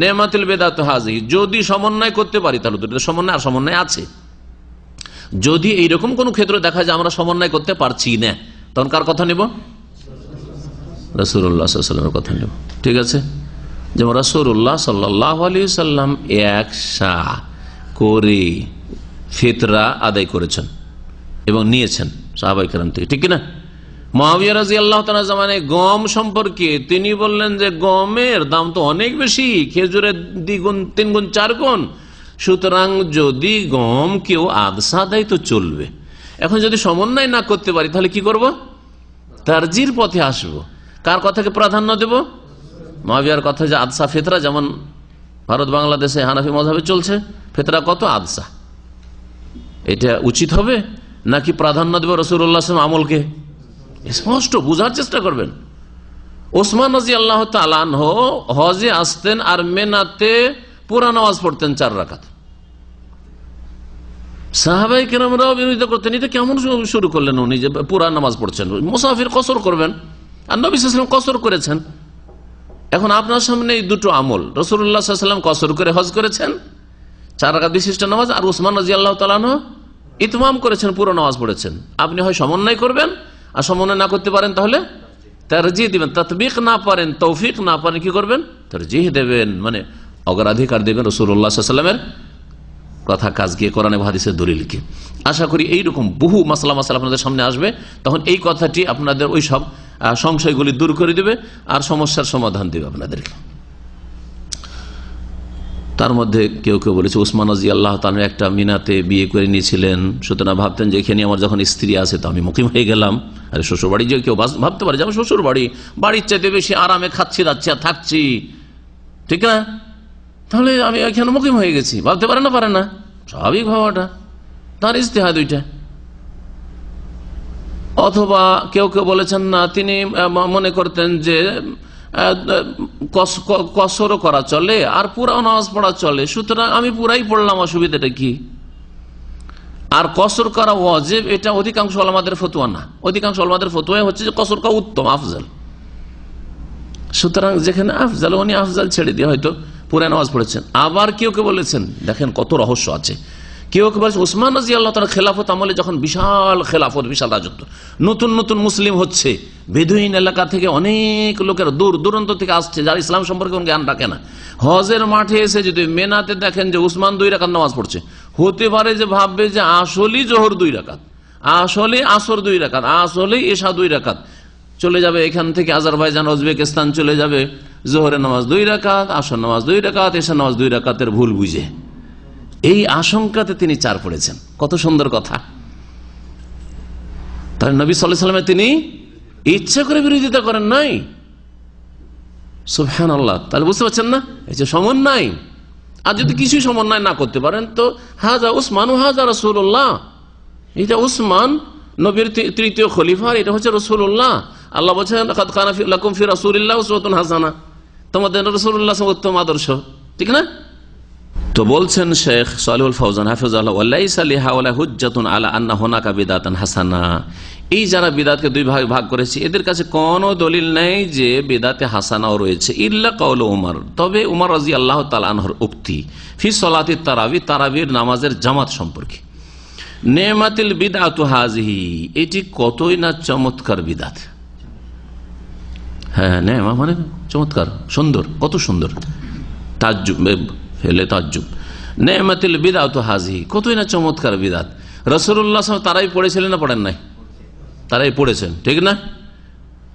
নেমাতুল বিদাতু হাযিহি। যদি সমন্বয় করতে পারি তাহলে দুটো সমন্বয়, আর সমন্বয় আছে। যদি এইরকম কোন ক্ষেত্রে দেখা যায় আমরা সমন্বয় করতে পারছি না, তখন কার কথা নেব? রাসূলুল্লাহ সাল্লাল্লাহু আলাইহি ওয়াসাল্লামের কথা নেব। ঠিক আছে? যেমন রাসূলুল্লাহ সাল্লাল্লাহু আলাইহি ওয়াসাল্লাম এক সা করে ফিতরা আদায় করেছেন এবং নিয়েছেন সাহাবায়ে কেরাম থেকে, ঠিক কিনা? মুআবিয়া রাদিয়াল্লাহু তাআলা জামানায় গম সম্পর্কে তিনি বললেন যে গমের দাম তো অনেক বেশি, খেজুরের দ্বিগুণ, তিনগুণ, চারগুণ, সুতরাং যদি গম কেউ আদসা দেয় তো চলবে। এখন যদি সমন্বয় না করতে পারি তাহলে কি করব? তারজির পথে আসবো। কার কথাকে প্রাধান্য দেব? মুআবিয়ার কথা, যে আদসা ফিতরা, যেমন ভারত বাংলাদেশে হানাফি মাযহাবে চলছে, ফিতরা কত, আদসা, এটা উচিত হবে নাকি প্রাধান্য দেব রাসূলুল্লাহ সাল্লাল্লাহু আলাইহি ওয়াসাল্লাম আমলকে? স্পষ্ট বুঝার চেষ্টা করবেন। ওসমান রাদিয়াল্লাহু তাআলা আনহু হজে আসতেন আর মেনাতে পুরা নামাজ পড়তেন 4 রাকাত। সাহাবায়ে কেরামরাও বিরোধিতা করতেন, এটা কেমন শুরু করলেন উনি যে পুরা নামাজ পড়ছেন? মুসাফির কসর করবেন, আর নবী সাল্লাল্লাহু আলাইহি ওয়াসাল্লাম কসর করেছেন। এখন আপনার সামনে এই দুটো আমল, রাসূলুল্লাহ সাল্লাল্লাহু আলাইহি ওয়াসাল্লাম কসর করে হজ করেছেন 4 রাকাত বিশিষ্ট নামাজ, আর ওসমান রাদিয়াল্লাহু তাআলা আনহু ইতমাম করেছেন, পুরো নামাজ পড়েছেন। আপনি হয় সমন্বয় করবেন, আর সমন্বয় না করতে পারেন তাহলে তারজিহ দিবেন। তাতবিক না পারেন, তৌফিক না পারেন, কি করবেন? তারজিহ দেবেন, মানে অগ্রাধিকার দেবেন রাসূলুল্লাহ সাল্লাল্লাহু আলাইহি ওয়াসাল্লামের কথা, কাজকে, কোরআন এবং হাদিসের দলিলকে। আশা করি এইরকম বহু মাসলা আপনাদের সামনে আসবে, তখন এই কথাটি আপনাদের ওই সব সংশয়গুলি দূর করে দেবে আর সমস্যার সমাধান দেবে আপনাদেরকে। তার মধ্যে কেউ কেউ বলেছে ওসমান রাদিয়াল্লাহু তাআলা একটা মিনাতে বিয়ে করে নিয়েছিলেন, সুতরাং ভাবতেন যে এখানে আমার যখন স্ত্রী আছে তো আমি মুকিম হয়ে গেলাম। আরে শ্বশুর বাড়ি যে কেউ ভাবতে পারে যে আমার শ্বশুর বাড়ি, বাড়ির চাইতে বেশি আরামে খাচ্ছি, যাচ্ছি আর থাকছি, ঠিক না? তাহলে আমি এখানে মুকিম হয়ে গেছি, ভাবতে পারে না? পারে না, স্বাভাবিক ভাবাটা, তার ইজতিহাদ ওইটা। অথবা কেউ কেউ বলেছেন না, তিনি মনে করতেন যে কসরও করা চলে আর পুরা নামাজ পড়া চলে, সুতরাং আমি পুরাই পড়লাম, অসুবিধাটা কি? আর কসর করা ওয়াজিব, এটা অধিকাংশ ওলামাদের ফতোয়া না। অধিকাংশ ওলামাদের ফতোয়া হচ্ছে যে কসর করা উত্তম, আফজাল। সুতরাং যেখানে আফজাল, উনি আফজাল ছেড়ে দিয়ে হয়তো পুরা নামাজ পড়েছেন। আবার কেউ কেউ বলেছেন, দেখেন কত রহস্য আছে, কেউ কেউ বলেছেন ওসমান রাদিয়াল্লাহু তাআলা খেলাফত আমলে যখন বিশাল খেলাফত, বিশাল রাজত্ব, নতুন নতুন মুসলিম হচ্ছে, বেদুইন এলাকা থেকে অনেক লোকের দূর দূরান্ত থেকে আসছে, যারা ইসলাম সম্পর্কে কোনো জ্ঞান রাখে না, হজের মাঠে এসে যদি মেনাতে দেখেন যে উসমান 2 রাকাত নামাজ পড়ছে, হতে পারে যে ভাববে যে আসলেই জোহর 2 রাকাত, আসলে আসর 2 রাকাত, আসলে এশা 2 রাকাত, চলে যাবে এখান থেকে আজারবাইজান, উজবেকিস্তান চলে যাবে, জোহরের নামাজ 2 রাকাত, আসর নামাজ 2 রাকাত, এশার নামাজ 2 রাকাতের ভুল বুঝে এই আশঙ্কাতে তিনি 4 পড়েছেন। কত সুন্দর কথা। তাহলে নবী সাল্লাল্লাহু আলাইহি ওয়াসাল্লাম তিনি ইচ্ছা করে বিরোধিতা করেন নাই। সুবহানাল্লাহ। তাহলে বুঝতে পারছেন না, এই যে সমন্বয়। আর যদি কিছুই সমন্বয় না করতে পারেন তো হাজা উসমান ও হাজা রাসূলুল্লাহ, এটা উসমান নবীর 3য় খলিফা, এটা হচ্ছে রাসূলুল্লাহ। আল্লাহ বলছেন লাকাদ কানা লাকুম ফি রাসূলিল্লাহি উসওয়াতুন হাসানাহ, তোমাদের রাসূলুল্লাহ উত্তম আদর্শ, ঠিক না? তো বলছেন শেখ সালেহুল ফাওজান হাফিজাহুল্লাহ, ওয়ালাইসা লিহাওলা হুজ্জাতুন আলা আন্না হুনাকা বিদআতান হাসানা। এই যারা বিদআতকে 2 ভাগে ভাগ করেছে এদের কাছে কোনো দলিল নেই যে বিদআতে হাসানাও রয়েছে, ইল্লা কাউল উমর, তবে উমর রাদিয়াল্লাহু তাআলা আনহুর উক্তি ফি সালাতিত তারাবি, তারাবির নামাজের জামাত সম্পর্কে, নেমাতিল বিদআতু হাযিহি, এটি কতই না চমৎকার বিদআত। হ্যাঁ, নেমা মানে চমৎকার, সুন্দর, কত সুন্দর, তাজ্জুব ফেলে তাজ্জুব, নেমাতিল বিদআতু হাযিহি, কতই না চমৎকার বিদআত। রাসূলুল্লাহ সাল্লাল্লাহু আলাইহি ওয়াসাল্লাম তারাই পড়েছিলেন না পড়েন নাই? তারাই পড়েছেন, ঠিক না?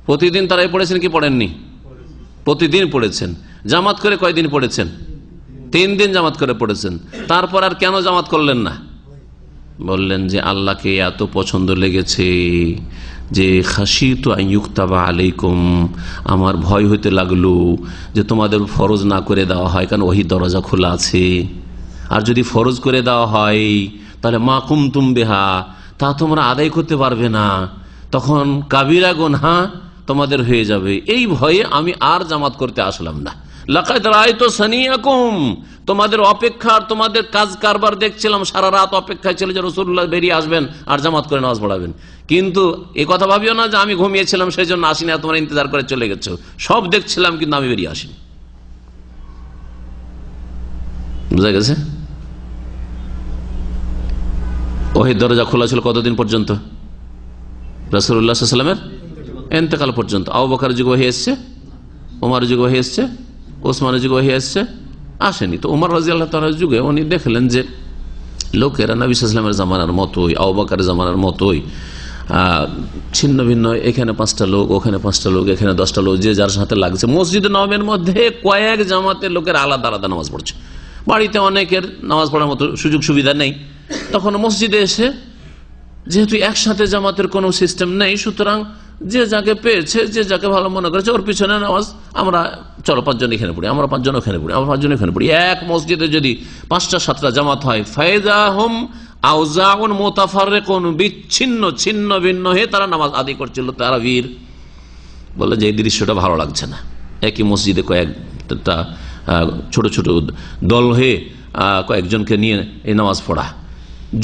প্রতিদিন তারাই পড়েছেন কি পড়েননি? প্রতিদিন পড়েছেন। জামাত করে কয়দিন পড়েছেন? 3 দিন জামাত করে পড়েছেন। তারপর আর কেন জামাত করলেন না? বললেন যে আল্লাহকে এত পছন্দ লেগেছে যে খাশিতু আন ইউকতাবা আলাইকুম, আমার ভয় হইতে লাগলো যে তোমাদের ফরজ না করে দেওয়া হয়, কারণ ওহী দরজা খোলা আছে। আর যদি ফরজ করে দেওয়া হয় তাহলে মা কুমতুম বিহা, তা তোমরা আদায় করতে পারবে না, তখন কাবিরা গুনাহ তোমাদের হয়ে যাবে। এই ভয়ে আমি আর জামাত করতে আসলাম না। লাকাদ রাআইতু সানিয়াকুম, তোমাদের অপেক্ষা, তোমাদের কাজ কারবার দেখছিলাম, সারা রাত অপেক্ষায় ছিল যে রাসূলুল্লাহ বেরিয়ে আসবেন আর জামাত করে নামাজ পড়াবেন। কিন্তু এই কথা ভাবিও না যে আমি ঘুমিয়েছিলাম সেই জন্য আসিনি, তোমরা ইন্তজার করে চলে গেছো। সব দেখছিলাম কিন্তু আমি বেরিয়ে আসিনি। বুঝা গেছে? ওহীর দরজা খোলা ছিল কতদিন পর্যন্ত? রাসূলুল্লাহ সাল্লাল্লাহু আলাইহি ওয়াসাল্লামের ইন্তেকাল পর্যন্ত। আবু বকরের যুগে ওহী এসেছে, ওমরের যুগে ওহী এসেছে, ওসমানের যুগে ওহী এসেছে, আসেনি। তো ওমর রাদিয়াল্লাহু তাআলার যুগে উনি দেখলেন যে লোকেরা নবী সাল্লাল্লাহু আলাইহি ওয়াসাল্লামের জামানার মতোই, আবু বকরের জামানার মতোই ছিন্ন ভিন্ন, এখানে 5টা লোক, ওখানে 5টা লোক, এখানে 10টা লোক, যে যার সাথে লাগছে। মসজিদে নববীর মধ্যে কয়েক জামাতের লোকের আলাদা আলাদা নামাজ পড়ছে। বাড়িতে অনেকের নামাজ পড়ার মতো সুযোগ সুবিধা নেই, তখন মসজিদে এসে যেহেতু একসাথে জামাতের কোনো সিস্টেম নেই, সুতরাং যে যাকে পেয়েছে, যে যাকে ভালো মনে করেছে ওর পিছনে নামাজ, আমরা চলো 5 জন এখানে পড়ি, আমরা 5 জন ওখানে পড়ি, আমরা 5 জন এখানে পড়ি। এক মসজিদে যদি 5টা 7টা জামাত হয়, ফায়দাহুম আউজাউন মুতাফাররিকুন, বিচ্ছিন্ন ছিন্ন ভিন্ন হয়ে তারা নামাজ আদায় করছিল তারাবির। বলে যে এই দৃশ্যটা ভালো লাগছে না, একই মসজিদে কয়েকটা ছোট ছোট দল হয়ে কয়েকজনকে নিয়ে এই নামাজ পড়া।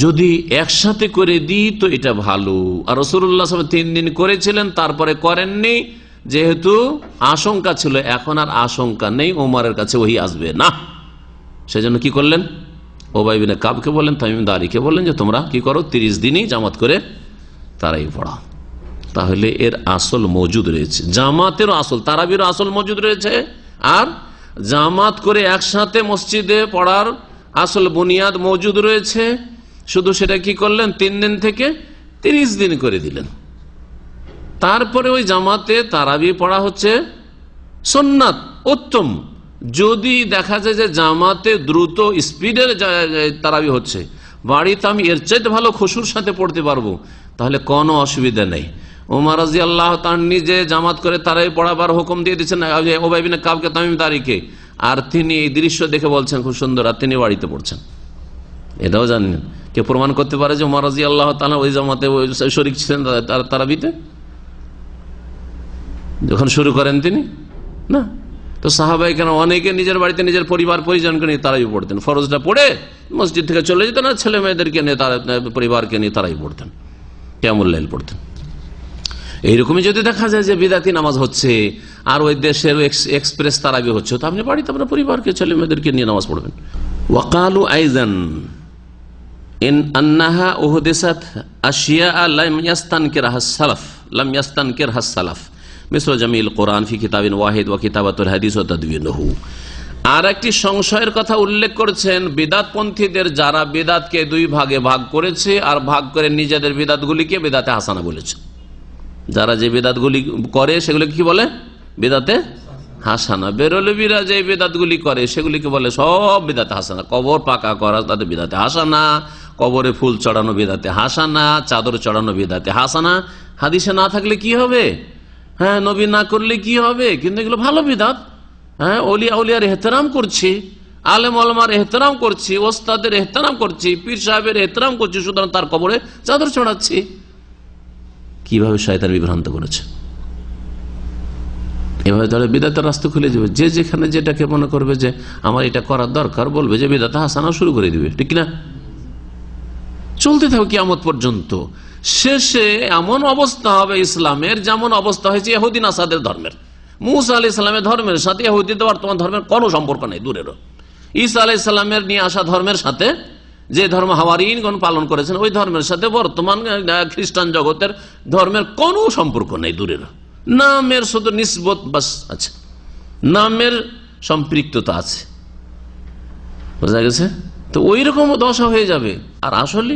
যদি একসাথে করে দিই তো এটা ভালো। আর রাসূলুল্লাহ সাল্লাল্লাহু আলাইহি ওয়াসাল্লাম 3 দিন করেছিলেন, তারপরে করেননি, যেহেতু আশঙ্কা ছিল। এখন আর আশঙ্কা নেই, ওমরের কাছে ওহী আসবে না, সেজন্য কি করলেন? উবাই বিন কাবকে বললেন, তামিম দারিকে বললেন যে তোমরা কি করো, 30 দিনই জামাত করে তারাই পড়াও। তাহলে এর আসল মজুদ রয়েছে, জামাতেরও আসল, তারাবিরও আসল মজুদ রয়েছে, আর জামাত করে একসাথে মসজিদে পড়ার আসল বুনিয়াদ মজুদ রয়েছে। শুধু সেটা কি করলেন, 3 দিন থেকে 30 দিন করে দিলেন। তারপরে ওই জামাতে তারাবি পড়া হচ্ছে সুন্নাত, উত্তম। যদি দেখা যায় যে জামাতে দ্রুত স্পিডের তারাবি হচ্ছে, বাড়িতে আমি এর চাইতে ভালো খুশুর সাথে পড়তে পারবো, তাহলে কোনো অসুবিধা নেই। ওমর রাদিয়াল্লাহু তাআলা নিজে জামাত করে তারাবি পড়াবার হুকুম দিয়ে দিচ্ছেন উবাই বিন কাবকে, তামিম দারিকে, আর তিনি এই দৃশ্য দেখে বলছেন খুব সুন্দর, আর তিনি বাড়িতে পড়ছেন। এটাও জানেন, কে প্রমাণ করতে পারে যে ওমর রাদিয়াল্লাহু তাআলা ওই জামাতে শরীক ছিলেন তারাবিতে যখন শুরু করেন তিনি? না। তো সাহাবায়ে কেরাম অনেকে নিজের বাড়িতে নিজের পরিবার পরিজনকে নিয়ে তারাবি পড়তেন, ফরজটা পড়ে মসজিদ থেকে চলে যেতেন, আর ছেলে মেয়েদেরকে নিয়ে পরিবারকে নিয়ে তারাবি পড়তেন, কিয়ামুল লাইল পড়তেন। এইরকমই যদি দেখা যায় যে বিদাতি নামাজ হচ্ছে আর ওই দেশের এক্সপ্রেস তারাবি হচ্ছে, তো আপনি বাড়িতে আপনার পরিবারকে ছেলে মেয়েদেরকে নিয়ে নামাজ পড়বেন। ওয়াকালু আইজান ইন আন্নাহা উহদিসাত আশিয়া লাম ইয়াস্তানকিরহা সালাফ, লাম ইয়াস্তানকিরহা সালাফ মিসল জামিল কোরআন ফি কিতাবিন ওয়াহিদ ওয়া কিতাবাতুল হাদিস ওয়া তাদবিনুহু। আর একটি সংশয়ের কথা উল্লেখ করেছেন, বিদাতপন্থীদের যারা বিদাতকে 2 ভাগে ভাগ করেছে আর ভাগ করে নিজেদের বিদাতগুলিকে বিদাতে হাসানা বলেছে। যারা যে বিদাতগুলি করে সেগুলো কি বলে? বিদাতে হাসানা। বেরলভীরা যে বিদাতগুলি করে সেগুলিকে বলে সব বিদাতে হাসানা। কবর পাকা করা তাদের বিদাতে হাসানা, কবরে ফুল চড়ানো বিদাতে হাসানা, চাদর চড়ানো বিদাতে হাসানা। হাদিসে না থাকলে কি হবে? হ্যাঁ, নবী না করলে কি হবে? কিন্তু এগুলো ভালো বিদাত। হ্যাঁ, অলিয়া উলিয়ার এহতেরাম করছি, আলেম ওলামার এহতেরাম করছি, ওস্তাদের এহতেরাম করছি, পীর সাহেবের এহতেরাম করছি, সুতরাং তার কবরে চাদর চড়াচ্ছি। কিভাবে শয়তান বিভ্রান্ত করেছে! এভাবে তাহলে বিদাতের রাস্তা খুলে যাবে। যে যেখানে যেটাকে মনে করবে যে আমার এটা করার দরকার, বলবে যে বিদাতে হাসানা শুরু করে দিবে, ঠিক না? চলতে থাকবে কিয়ামত পর্যন্ত। শেষে এমন অবস্থা হবে ইসলামের যেমন অবস্থা হয়েছে ইহুদি নাসাদের ধর্মের। মুসা আলাইহিস সালামের ধর্মের সাথে ইহুদিদের বর্তমান ধর্মের কোনো সম্পর্ক নেই, দূরেরও। ঈসা আলাইহিস সালামের নিয়ে আসা ধর্মের সাথে, যে ধর্ম হাওয়ারিয়িনগণ পালন করেছেন, ওই ধর্মের সাথে বর্তমান খ্রিস্টান জগতের ধর্মের কোনো সম্পর্ক নেই, দূরেরও। নামের শুধু নিসবত বাস আছে, নামের সম্পৃক্ততা আছে, বোঝা গেছে? তো ওই রকম দশা হয়ে যাবে। আর আসলে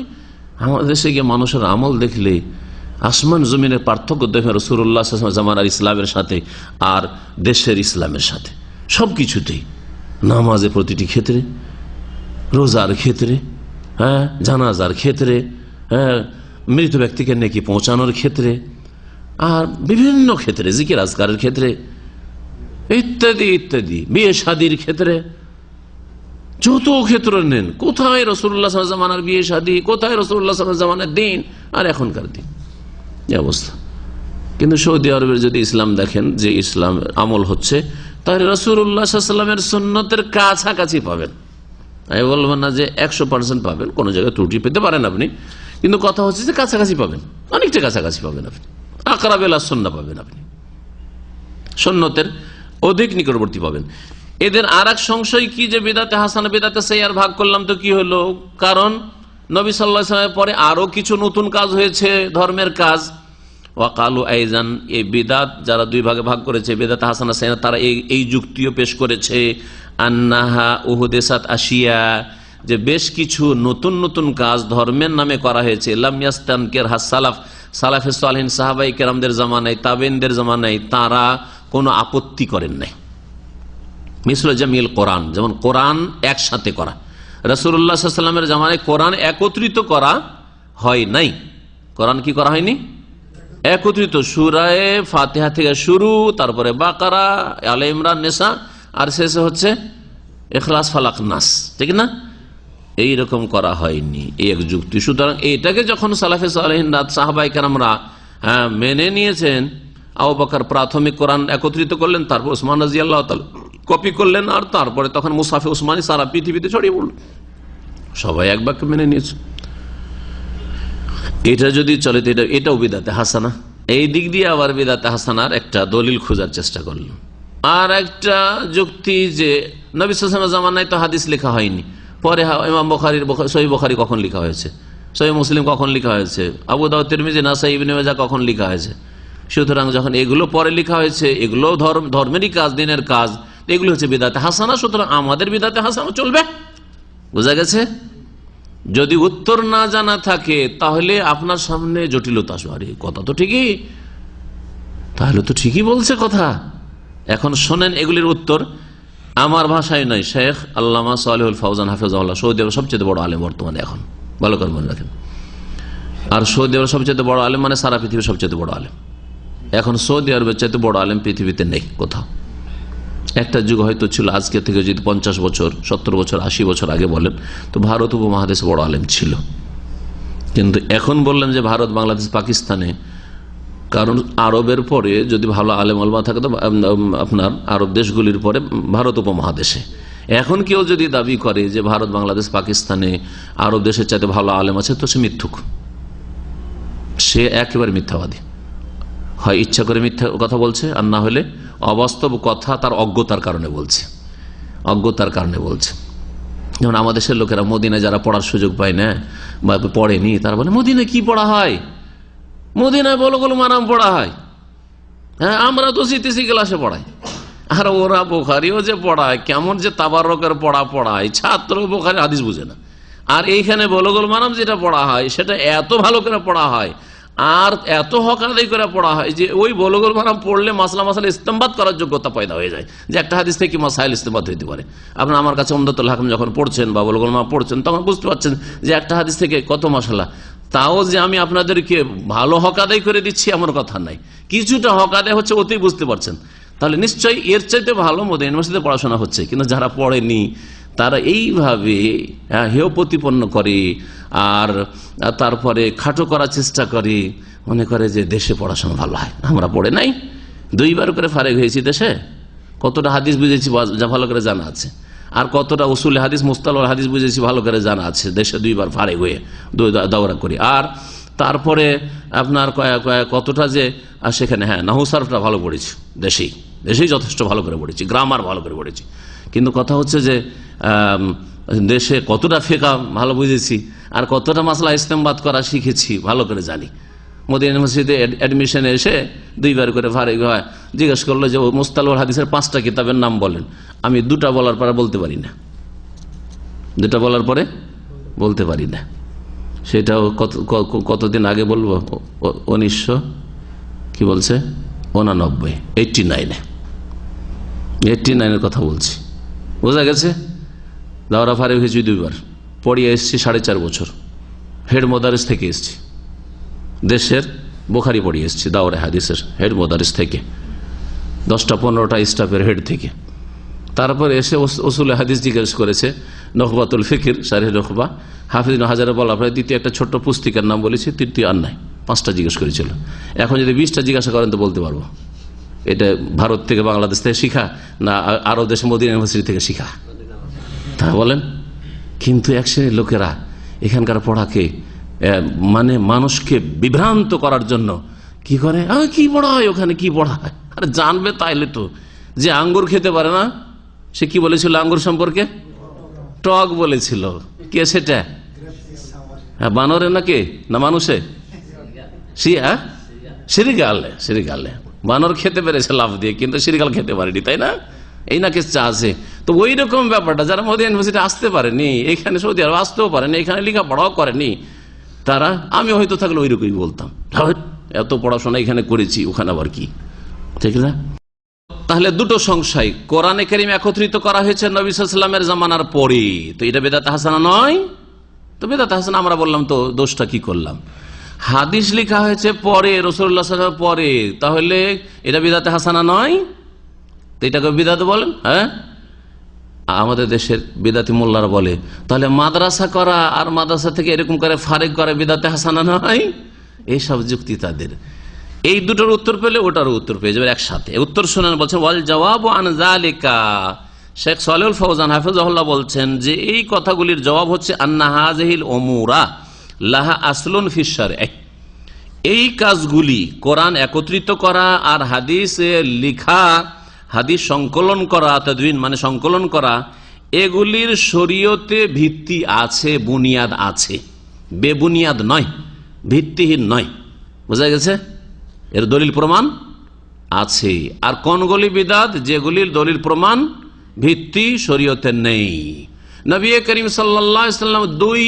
আমাদের দেশে গিয়ে মানুষের আমল দেখলে আসমান জমিনের পার্থক্য দেখে রাসূলুল্লাহ সাল্লাল্লাহু আলাইহি ওয়াসাল্লাম জামানার ইসলামের সাথে আর দেশের ইসলামের সাথে সবকিছুতেই, নামাজে প্রতিটি ক্ষেত্রে, রোজার ক্ষেত্রে, হ্যাঁ, জানাজার ক্ষেত্রে, হ্যাঁ, মৃত ব্যক্তিকে নেকি পৌঁছানোর ক্ষেত্রে, আর বিভিন্ন ক্ষেত্রে, জিকির আজকারের ক্ষেত্রে, ইত্যাদি ইত্যাদি, বিয়ে শাদীর ক্ষেত্রে, যত ক্ষেত্র নেন, কোথায় রাসূলুল্লাহ সাল্লাল্লাহু আলাইহি ওয়াসাল্লাম জামানার বিয়ে শাদী, কোথায় রাসূলুল্লাহ সাল্লাল্লাহু আলাইহি ওয়াসাল্লাম জামানার দিন আর এখনকার দিন, এই অবস্থা। কিন্তু সৌদি আরবের যদি ইসলাম দেখেন, যে ইসলাম আমল হচ্ছে, তাহলে রাসূলুল্লাহ সাল্লাল্লাহু আলাইহি ওয়াসাল্লামের সুন্নতের কাছাকাছি পাবেন। আমি বলবো না যে 100% পাবেন, কোন জায়গায় ত্রুটি পেতে পারেন আপনি, কিন্তু কথা হচ্ছে যে কাছাকাছি পাবেন, অনেকটা কাছাকাছি পাবেন আপনি, আকরাব ইলা সুন্নাহ পাবেন আপনি, সুন্নতের অধিক নিকটবর্তী পাবেন। এদের আর এক সংশয় কি, যে বিদাতে হাসানা বিদাতে সাইয়্যার ভাগ করলাম তো কি হলো? কারণ নবী সাল্লাল্লাহু আলাইহি ওয়াসাল্লামের পরে আরো কিছু নতুন কাজ হয়েছে, ধর্মের কাজ। ওয়াকালু আইজান, এই বিদাত যারা দুই ভাগে ভাগ করেছে, বিদাতে হাসানা সাইয়্যার, তারা এই যুক্তিও পেশ করেছে, আন্নাহা উহুদিসাত আশিয়া, যে বেশ কিছু নতুন নতুন কাজ ধর্মের নামে করা হয়েছে, লাম ইয়াস্তানকিরহা সালাফ, সালাফে সালেহিন সাহাবাই কেরামদের জামানায়, তাবেইনদের জামানায় তারা কোনো আপত্তি করেন নাই। মিসল জামিল কোরআন, যেমন কোরআন একসাথে করা, রাসূলুল্লাহ সাল্লাল্লাহু আলাইহি ওয়াসাল্লামের জামানায় কোরআন একত্রিত করা হয় নাই। কোরআন কি করা হয়নি? একত্রিত, সূরা ফাতিহা থেকে শুরু, তারপরে বাকারা, আলে ইমরান, নিসা, আর শেষে হচ্ছে ইখলাস, ফালাক, নাস, ঠিক না? এইরকম করা হয়নি, এই এক যুক্তি। সুতরাং এটাকে যখন সালাফে সালেহিন সাহাবায়ে কেরামরা মেনে নিয়েছেন, আবু বকর প্রাথমিক কোরআন একত্রিত করলেন, তারপর ওসমান রাদিয়াল্লাহু তাআলা কপি করলেন, আর তারপরে তখন মুসাফে উসমানী সারা পৃথিবীতে ছড়িয়ে পড়ল, সবাই এক বাক্যে মেনে নিয়েছে। এটা যদি চলে তো এটাও বিদাতে হাসানা। এই দিক দিয়ে আবার বিদাতে হাসানার একটা দলিল খোঁজার চেষ্টা করলাম। আর একটা যুক্তি, যে নবী সাল্লাল্লাহু আলাইহি ওয়াসাল্লামের জামানায় তো হাদিস লেখা হয়নি, পরে ইমাম বুখারীর সহিহ বুখারী কখন লেখা হয়েছে, সহিহ মুসলিম কখন লেখা হয়েছে, আবু দাউদ, তিরমিজি, নাসাই, ইবনে মাজাহ কখন লেখা হয়েছে। সুতরাং যখন এগুলো পরে লেখা হয়েছে, এগুলো ধর্মেরই কাজ, দিনের কাজ, এগুলো হচ্ছে বিদাতে হাসানা, সুতরাং আমাদের বিদাতে হাসানা চলবে। বোঝা গেছে? যদি উত্তর না জানা থাকে তাহলে আপনার সামনে জটিলতা আসবে, আরে কথা তো ঠিকই, তাহলে তো ঠিকই বলছে কথা। এখন শোনেন এগুলির উত্তর, আমার ভাষায় নয়, শেখ আল্লামা সালেহুল ফাওজান হাফিজাহুল্লাহ, সৌদি আরবের সবচেয়ে বড় আলেম বর্তমানে, এখন ভালো করে মনে রাখেন। আর সৌদি আরবের সবচেয়ে বড় আলেম মানে সারা পৃথিবীর সবচেয়ে বড় আলেম। এখন সৌদি আরবের চাইতে বড় আলেম পৃথিবীতে নেই কোথাও। একটা যুগ হয়তো ছিল, আজকে থেকে যদি 50 বছর, 70 বছর, 80 বছর আগে বলেন, তো ভারত উপমহাদেশে বড় আলেম ছিল। কিন্তু এখন বললেন যে ভারত, বাংলাদেশ, পাকিস্তানে, কারণ আরবের পরে যদি ভালো আলেম ওলামা থাকে তো আপনার আরব দেশগুলির পরে ভারত উপমহাদেশে। এখন কেউ যদি দাবি করে যে ভারত, বাংলাদেশ, পাকিস্তানে আরব দেশের চাইতে ভালো আলেম আছে, তো সে মিথ্যুক, সে একেবারে মিথ্যাবাদী। হয় ইচ্ছা করে মিথ্যা কথা বলছে, আর না হলে অবাস্তব কথা তার অজ্ঞতার কারণে বলছে, অজ্ঞতার কারণে বলছে। যেমন আমাদের দেশের লোকেরা মদিনায় যারা পড়ার সুযোগ পায় না বা পড়েনি, তারা বলে মদিনায় কি পড়া হয়, মদিনায় বুলুগুল মারাম পড়া হয়, হ্যাঁ আমরা তো সিটিসি ক্লাসে পড়াই। আর ওরা বুখারীও যে পড়ায়, কেমন যে তাবারকের পড়ায়, ছাত্র বুখারী হাদিস বুঝে না। আর এইখানে বুলুগুল মারাম যেটা পড়া হয় সেটা এত ভালো করে পড়া হয়, আর এত হক আদায় করে পড়া হয় যে ওই বুলুগুল মারাম পড়লে মাসলা ইস্তেমবাদ করার যোগ্যতা পয়দা হয়ে যায়, যে একটা হাদিস থেকে মাসাইল ইস্তেমবাদ হইতে পারে। আপনার আমার কাছে উমদাতুল হাকিম যখন পড়ছেন বা বুলুগুল মারাম পড়ছেন তখন বুঝতে পারছেন যে একটা হাদিস থেকে কত মাসালা। তাও যে আমি আপনাদেরকে ভালো হক আদায় করে দিচ্ছি এমন কথা নাই, কিছুটা হক আদায় হচ্ছে, ওতেই বুঝতে পারছেন। তাহলে নিশ্চয়ই এর চাইতে ভালো মধ্যে ইউনিভার্সিটিতে পড়াশোনা হচ্ছে, কিন্তু যারা পড়েনি তারা এইভাবে হেয় প্রতিপন্ন করে আর তারপরে খাটো করার চেষ্টা করে, মনে করে যে দেশে পড়াশোনা ভালো হয়। আমরা পড়ে নাই, 2 বার করে ফারেক হয়েছি দেশে, কতটা হাদিস বুঝেছি যা ভালো করে জানা আছে, আর কতটা উসুল হাদিস মুস্তালাহ হাদিস বুঝেছি ভালো করে জানা আছে, দেশে 2 বার ফারেক হয়ে দৌড়া করি। আর তারপরে আপনার কতটা যে সেখানে নাহু সারফটা ভালো পড়েছি, দেশেই যথেষ্ট ভালো করে পড়েছি, গ্রামার ভালো করে পড়েছি। কিন্তু কথা হচ্ছে যে দেশে কতটা ফিকহ ভালো বুঝেছি আর কতটা মাসলা ইস্তেমবাদ করা শিখেছি ভালো করে জানি। মদিনা ইউনিভার্সিটিতে অ্যাডমিশনে এসে 2 বার করে ফারেক হয়, জিজ্ঞেস করলো যে মুস্তালাহুল হাদিসের 5টা কিতাবের নাম বলেন। আমি 2টা বলার পরে বলতে পারি না, 2টা বলার পরে বলতে পারি না। সেটাও কতদিন আগে বলবো, 1900 কি বলছে 89, 89-এর কথা বলছি, বোঝা গেছে। দাওরা ফারেক হয়েছি 2 বার, পড়িয়ে এসছি 4.5 বছর, হেড মোদারিস থেকে এসছি, দেশের বুখারি পড়িয়ে এসছি দাওরা হাদিসের হেড মোদারিস থেকে, 10-15টা স্টাফের হেড থেকে। তারপরে এসে উসুলে হাদিস জিজ্ঞেস করেছে, নখবাতুল ফিকির শারহে নখবা, হাফিজ ইবনে হাজারের বলা প্রায় দ্বিতীয় একটা ছোট্ট পুস্তিকার নাম বলেছি, তৃতীয় আর নাই, 5টা জিজ্ঞেস করেছিল। এখন যদি 20টা জিজ্ঞাসা করেন তো বলতে পারবো এটা ভারত থেকে বাংলাদেশ থেকে শিখা না আরো দেশে মদিনা ইউনিভার্সিটি থেকে শিখা, তা বলেন। কিন্তু এক শ্রেণীর লোকেরা এখানকার পড়াকে মানে মানুষকে বিভ্রান্ত করার জন্য কি করে, কি পড়া হয় ওখানে, কি পড়া হয়, আরে জানবে তাইলে তো। যে আঙ্গুর খেতে পারে না সে কি বলেছিল আঙ্গুর সম্পর্কে, টক বলেছিল। কে সেটা, বানরে না কে না মানুষে, সিরিগালে বানর খেতে পেরেছে লাভ দিয়ে, কিন্তু সিরিগাল খেতে পারেনি, তাই না? এই না কেসটা আছে। তো ওই রকম ব্যাপারটা যারা মদিনা ইউনিভার্সিটি আসতে পারেনি, এখানে সৌদি আরব আসতেও পারেনি, এখানে লেখাপড়াও করেনি, তারা, আমি হয়তো থাকলে ওই রকমই বলতাম, এত পড়াশোনা এখানে করেছি ওখানে আবার কি, ঠিক না? তাহলে 2টো সংশয়, কোরআনে কারীম একত্রিত করা হয়েছে নবী সাল্লাল্লাহু আলাইহি ওয়াসাল্লামের জামানার পরে, তো এটা বেদাত হাসানা নয়? তো বেদাত হাসানা আমরা বললাম, তো দোষটা কি করলাম? হাদিস লেখা হয়েছে পরে, রাসূলুল্লাহ সাল্লাল্লাহু আলাইহি ওয়াসাল্লাম পরে, তাহলে এটা বিদআত হাসানা নয়? তো এটাকে বিদআত বলেন? হ্যাঁ, আমাদের দেশের বিদাতি মোল্লারা বলে তাহলে মাদ্রাসা করা আর মাদ্রাসা থেকে এরকম করে ফারেক করা বিদআতে হাসানা নয়? এইসব যুক্তি তাদের। এই দুটোর উত্তর পেলে ওটারও উত্তর পেয়ে যাবে একসাথে। উত্তর শোনেন, বলছেন ওয়াল জওয়াবু আন যালিকা, শেখ সালেহুল ফওজান হাফিজাহুল্লাহ বলছেন যে এই কথাগুলির জবাব হচ্ছে আন্না হাযিহিল উমুরা লাহা আসলুন ফিশ শারঈ, এই কাজগুলি কোরআন একত্রিত করা আর হাদিসে লিখা, হাদিস সংকলন করা, তাদউইন মানে সংকলন করা, এগুলির শরীয়তে ভিত্তি আছে, বুনিয়াদ আছে, বেবুনিয়াদ নয়, ভিত্তিহীন নয়। বোঝা গেছে? এর দলিল প্রমাণ আছে। আর কোনগুলি বিদআত? যেগুলির দলিল প্রমাণ ভিত্তি শরীয়তে নেই। নবী করিম সাল্লাল্লাহু আলাইহি ওয়াসাল্লাম দুই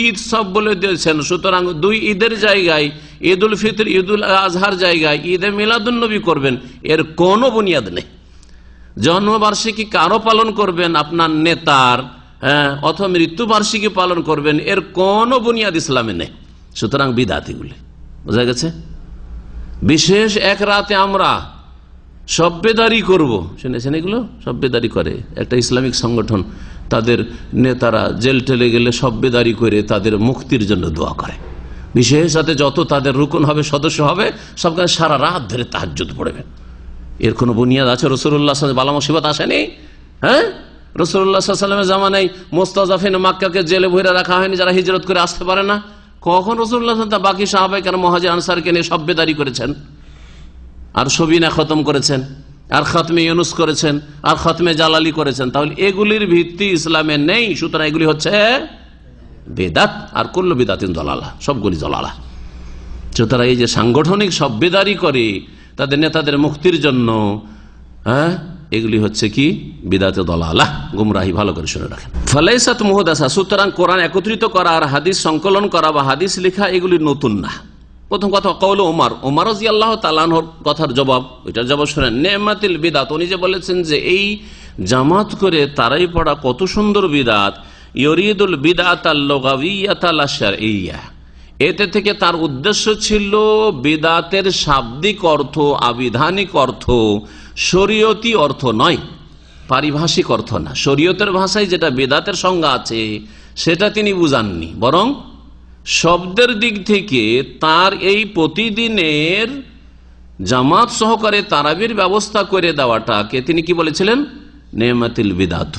ঈদ সব বলে দিয়েছেন, সুতরাং 2 ঈদের জায়গায় ঈদুল ফিতর, ঈদুল আজহার জায়গায় ঈদে মিলাদুন নবী করবেন, এর কোনো বুনিয়াদ নেই। জন্মবার্ষিকী কারো পালন করবেন আপনার নেতার, অথবা মৃত্যুবার্ষিকী পালন করবেন, এর কোনো বুনিয়াদ ইসলামে নেই। সুতরাং বিদআত এগুলি। বোঝা গেছে? বিশেষ এক রাতে আমরা সভ্যেদারি করব, শুনেছেন এগুলো? সভ্যেদারি করে একটা ইসলামিক সংগঠন, তাদের নেতারা জেল টেলে গেলে সভ্যেদারি করে তাদের মুক্তির জন্য দোয়া করে। বিশেষ রাতে যত তাদের রুকন হবে, সদস্য হবে, সবখানে সারা রাত ধরে তাহাজ্জুদ পড়বে। এর কোনো বুনিয়াদ আছে? রাসূলুল্লাহ সাল্লাল্লাহু আলাইহি ওয়াসাল্লাম বালা মুসিবত আসেনি? হ্যাঁ, রাসূলুল্লাহ সাল্লাল্লাহু আলাইহি ওয়াসাল্লামের জামানায় মুস্তাযাফিন মক্কাকে জেলে ভরে রাখা হয়নি, যারা হিজরত করে আসতে পারে না। কখন রাসূলুল্লাহ সাল্লাল্লাহু আলাইহি ওয়াসাল্লাম বাকি সাহাবায়ে কেরাম মুহাজির আনসারকে নিয়ে সভ্যেদারি করেছেন, আর সবিনা খতম করেছেন, আর খতমে ইউনুস করেছেন, আর খতমে জালালি করেছেন। তাহলে এগুলির ভিত্তি ইসলামে নেই। সুতরাং এগুলি হচ্ছে বেদাত, আর কুল্লু বিদাতিন দলালা, সবগুলি দলালা। সুতরাং এই যে সাংগঠনিক সভ্যেদারি করে তাদের নেতাদের মুক্তির জন্য, এগুলি হচ্ছে কি বিদাতে দলালা, গুমরাহি। ভালো করে শুনে রাখেন। ফালাইসাত মুহদাসা, সুতরাং কোরআন একত্রিত করা আর হাদিস সংকলন করা বা হাদিস লেখা এগুলি নতুন না। প্রথম কথা কওল ওমর রাদিয়াল্লাহু তাআলা আনহুর কথার জবাব, ওইটার জবাব শুনেন। নেমাতিল বিদাত, উনি যে বলেছেন যে এই জামাত করে তারাই পড়া কত সুন্দর বিদাত, ইউরিদুল বিদাতাল লুগাবিয়াতাল শারইয়্যা, এতে থেকে তার উদ্দেশ্য ছিল বিদাতের শাব্দিক অর্থ, আবিধানিক অর্থ, শরীয়তি অর্থ নয়, পারিভাষিক অর্থ না। শরীয়তের ভাষায় যেটা বিদাতের সংজ্ঞা আছে সেটা তিনি বুঝাননি, বরং শব্দের দিক থেকে তার এই প্রতিদিনের জামাত সহকারে তারাবির ব্যবস্থা করে দেওয়াটাকে তিনি কি বলেছিলেন? নেমাতিল বিদাত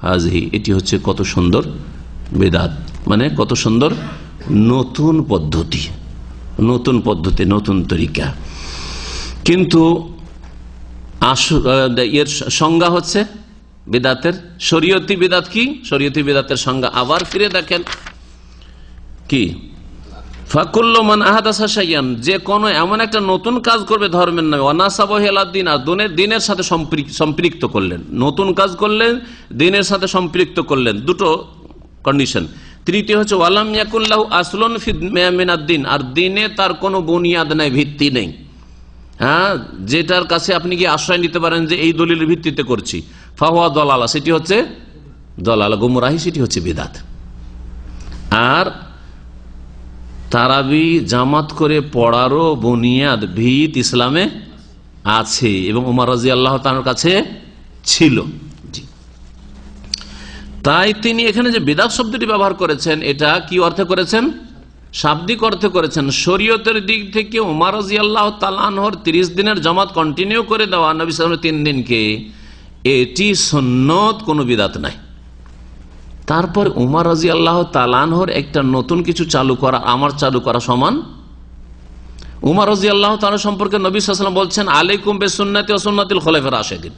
হাযিহি, এটি হচ্ছে কত সুন্দর বিদাত, মানে কত সুন্দর নতুন পদ্ধতি, নতুন পদ্ধতি, নতুন তরিকা। কিন্তু এর সংজ্ঞা হচ্ছে বিদাতের, শরীয়তি বিদাত কি? শরীয়তি বিদাতের সংজ্ঞা আবার ফিরে দেখেন কি, ফাকুল্লু মান আহাদাসা শাইয়ান, যে কোনো এমন একটা নতুন কাজ করবে ধর্মের নামে, ওয়ানাসাবাহু ইলা দ্বীন, আর দ্বীনের সাথে সম্পৃক্ত করলেন, নতুন কাজ করলেন, দ্বীনের সাথে সম্পৃক্ত করলেন, দুটো কন্ডিশন। তৃতীয় হচ্ছে ওয়ালাম ইয়াকুন লাহু আসলুন মিনাদ দ্বীন, আর দ্বীনে তার কোনো বুনিয়াদ নাই, ভিত্তি নেই। হ্যাঁ, যেটার কাছে আপনি কি আশ্রয় নিতে পারেন যে এই দলিলের ভিত্তিতে করছি, ফাহুয়া দলালা, সেটি হচ্ছে দলালা, গুমরাহি, সেটি হচ্ছে বিদাত। আর তারাবি জামাত করে পড়ারও বুনিয়াদ, ভিত ইসলামে আছে এবং ওমর রাদিয়াল্লাহু তাআলার কাছে ছিল। তাই তিনি এখানে যে বিদাত শব্দটি ব্যবহার করেছেন, এটা কি অর্থে করেছেন? শাব্দিক অর্থে করেছেন। শরীয়তের দিক থেকে ওমর রাদিয়াল্লাহু তাআলা আনহুর 30 দিনের জামাত কন্টিনিউ করে দেওয়া, নবী সাল্লাল্লাহু আলাইহি ওয়াসাল্লাম 3 দিনকে, এটি সুন্নত, কোনো বিদাত নাই। তারপর উমর রাদিয়াল্লাহু তাআলা আনহুর একটা নতুন কিছু চালু করা আমার চালু করা সমান। উমর রাদিয়াল্লাহু তাআলা সম্পর্কে নবী সাল্লাল্লাহু আলাইহি ওয়াসাল্লাম বলছেন, আলাইকুম বিসুন্নতি ওয়া সুন্নাতিল খুলাফায়ে রাশিদিন,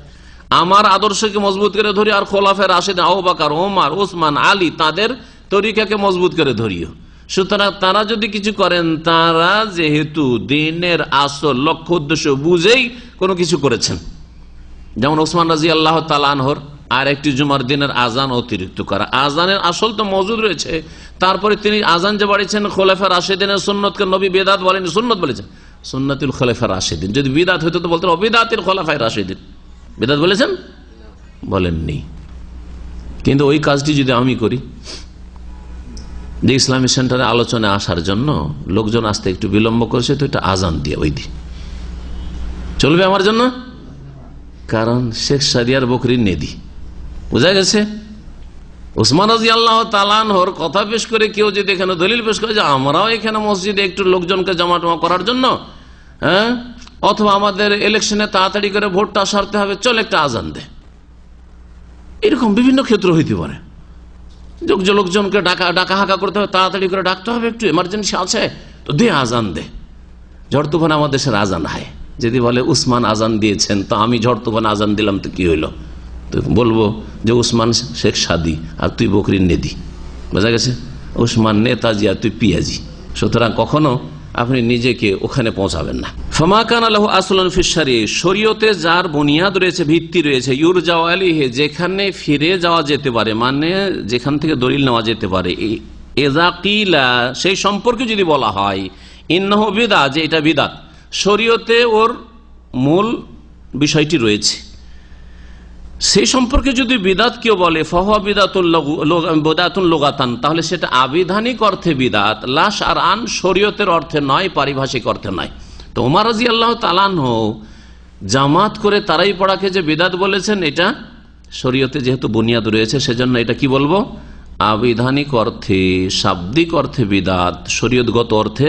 আমার আদর্শকে মজবুত করে ধরি আর খোলাফায়ে রাশিদিন আবু বকর, ওমর, ওসমান, আলী, তাদের তরিকাকে মজবুত করে ধরিও। সুতরাং তারা যদি কিছু করেন, তারা যেহেতু দ্বীনের আসল লক্ষ্য উদ্দেশ্য বুঝেই কোনো কিছু করেছেন, যেমন ওসমান রাদিয়াল্লাহু তাআলা আনহুর আর একটি জুমার দিনের আজান অতিরিক্ত করা, আজানের আসল তো মজুদ রয়েছে, তারপরে তিনি আজান যে বাড়িয়েছেন খোলাফায়ে রাশিদিনের সুন্নতকে নবী বিদাত বলেন, সুন্নত বলেছেন, সুন্নাতুল খোলাফায়ে রাশিদিন। যদি বিদাত হইতো তো বলতেন অবিদাতিল খোলাফায়ে রাশিদিন, বিদাত বলেছেন? বলেননি। কিন্তু ওই কাজটি যদি আমি করি, যে ইসলামী সেন্টারে আলোচনায় আসার জন্য লোকজন আসতে একটু বিলম্ব করেছে, তো এটা আজান দিয়ে ওই দিন চলবে আমার জন্য, কারণ শেখ সাদিয়ার বকরির নেদি, বোঝা গেছে? ওসমান রাদিয়াল্লাহু তাআলা আনহুর কথা পেশ করে কেউ যদি এখানে দলিল পেশ করে যে আমরাও এখানে মসজিদে একটু লোকজনকে জমাটমা করার জন্য, হ্যাঁ, অথবা আমাদের ইলেকশনে তাড়াতাড়ি করে ভোটটা সারতে হবে, চল একটা আজান দে, এরকম বিভিন্ন ক্ষেত্র হইতে পারে। লোকজনকে ডাকা হাঁকা করতে হবে, তাড়াতাড়ি করে ডাকতে হবে, একটু এমার্জেন্সি আছে তো দে, আজান দে। ঝড় তুফানে আমাদের দেশের আজান হয়, যদি বলে উসমান আজান দিয়েছেন তো আমি ঝড় তুফানে আজান দিলাম তো কি হইলো, তো বলবো যে উসমান শেখ সাদি আর তুই বকরির নেদি, বোঝা গেছে? উসমান নেতাজি আর তুই পিয়াজি। সুতরাং কখনো আপনি নিজেকে ওখানে পৌঁছাবেন না। ফামা কানা লাহু আসলুন ফিশ শরীয়্যা, শরীয়তে যার বুনিয়াদ রয়েছে, ভিত্তি রয়েছে, ইউরজাউ আলাইহি, যেখানে ফিরে যাওয়া যেতে পারে, মানে যেখান থেকে দলিল নেওয়া যেতে পারে, ইযা কিলা, সেই সম্পর্কে যদি বলা হয়, ইন্নাহু বিদআত, যে এটা বিদআত, শরীয়তে ওর মূল বিষয়টি রয়েছে, সেই সম্পর্কে যদি বিদাত কেউ বলে, ফাহুয়া বিদাতুন লুগাতান, তাহলে সেটা আবিধানিক অর্থে বিদাত, লা শারআন, শরীয়তের অর্থে নয়, পারিভাষিক অর্থে নয়। তো ওমর রাদিয়াল্লাহু তাআলা আনহু জামাত করে তারাই পড়াকে যে বিদাত বলেছেন, এটা শরীয়তে যেহেতু বুনিয়াদ রয়েছে, সেজন্য এটা কি বলবো, আবিধানিক অর্থে, শাব্দিক অর্থে বিদাত, শরীয়তগত অর্থে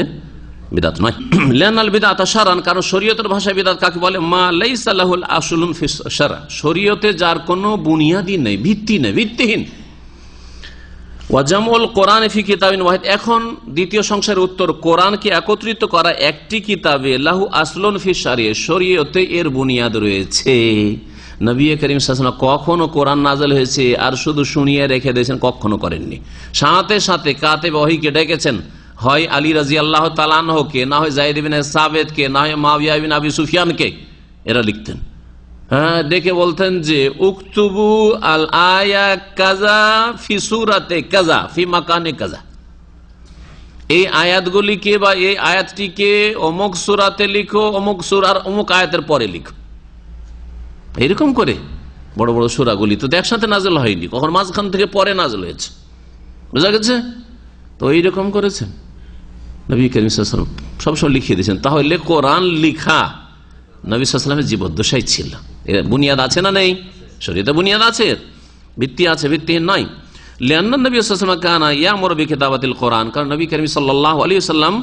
বিদাত নয়। লিআন্নাল বিদআত শারআন, কারণ শরীয়তের ভাষায় বিদাত কাকে বলে? মা লাইসা লাহুল আসলুন ফিশ শারআ, শরীয়তে যার কোনো বুনিয়াদই নেই, ভিত্তি নেই, ভিত্তিহীন। ওয়া জামউল কোরআন ফি কিতাবিন ওয়াহিদ, এখন দ্বিতীয় সংশয়ের উত্তর, কোরআনকে একত্রিত করা একটি কিতাবে, লাহু আসলুন ফিশ শারিয়া, শরীয়তে এর বুনিয়াদ রয়েছে। নবী করিম সাল্লাল্লাহু আলাইহি ওয়াসাল্লাম কখনো কোরআন নাযিল হয়েছে আর শুধু শুনিয়ে রেখে দিয়েছেন, কখনো করেননি। সাথে সাথে কাতিব ওহীকে ডেকেছেন, হয় আলী রাদিয়াল্লাহু তাআলা আনহুকে, না হয় যায়েদ ইবনে সাবিতকে, না হয় মুআবিয়া ইবনে আবি সুফিয়ানকে, এরা লিখতেন। হ্যাঁ, দেখে বলতেন যে উকতুবু আল আয়া কাযা ফি সূরাতে কাযা ফি মাকানে কাযা, এই আয়াতগুলিকে বা এই আয়াতটিকে অমুক সূরাতে লিখো, অমুক সূরার অমুক আয়াতের পরে লিখো, এরকম করে বড় বড় সূরাগুলি তো একসাথে নাযিল হয়নি, কখন মাঝখান থেকে পরে নাযিল হয়েছে, বুঝা গেছে? তো এইরকম করেছেন নবী করিম সাল্লাল্লাহু আলাইহি ওয়াসাল্লাম, সবসময় লিখিয়ে দিয়েছেন। তাহলে কোরআন লিখা নবী সাল্লাল্লাহু আলাইহি ওয়াসাল্লামের জীবদ্দশাই ছিল। এর বুনিয়াদ আছে না নেই? শরীয়তে বুনিয়াদ আছে, ভিত্তি আছে, ভিত্তিহীন নয়। লিআন্না নবী সাল্লাল্লাহু আলাইহি ওয়াসাল্লাম কানা ইয়ামুরু বিকিতাবাতিল কোরআন, কারণ নবী করিম সাল্লাল্লাহু আলাইহি ওয়াসাল্লাম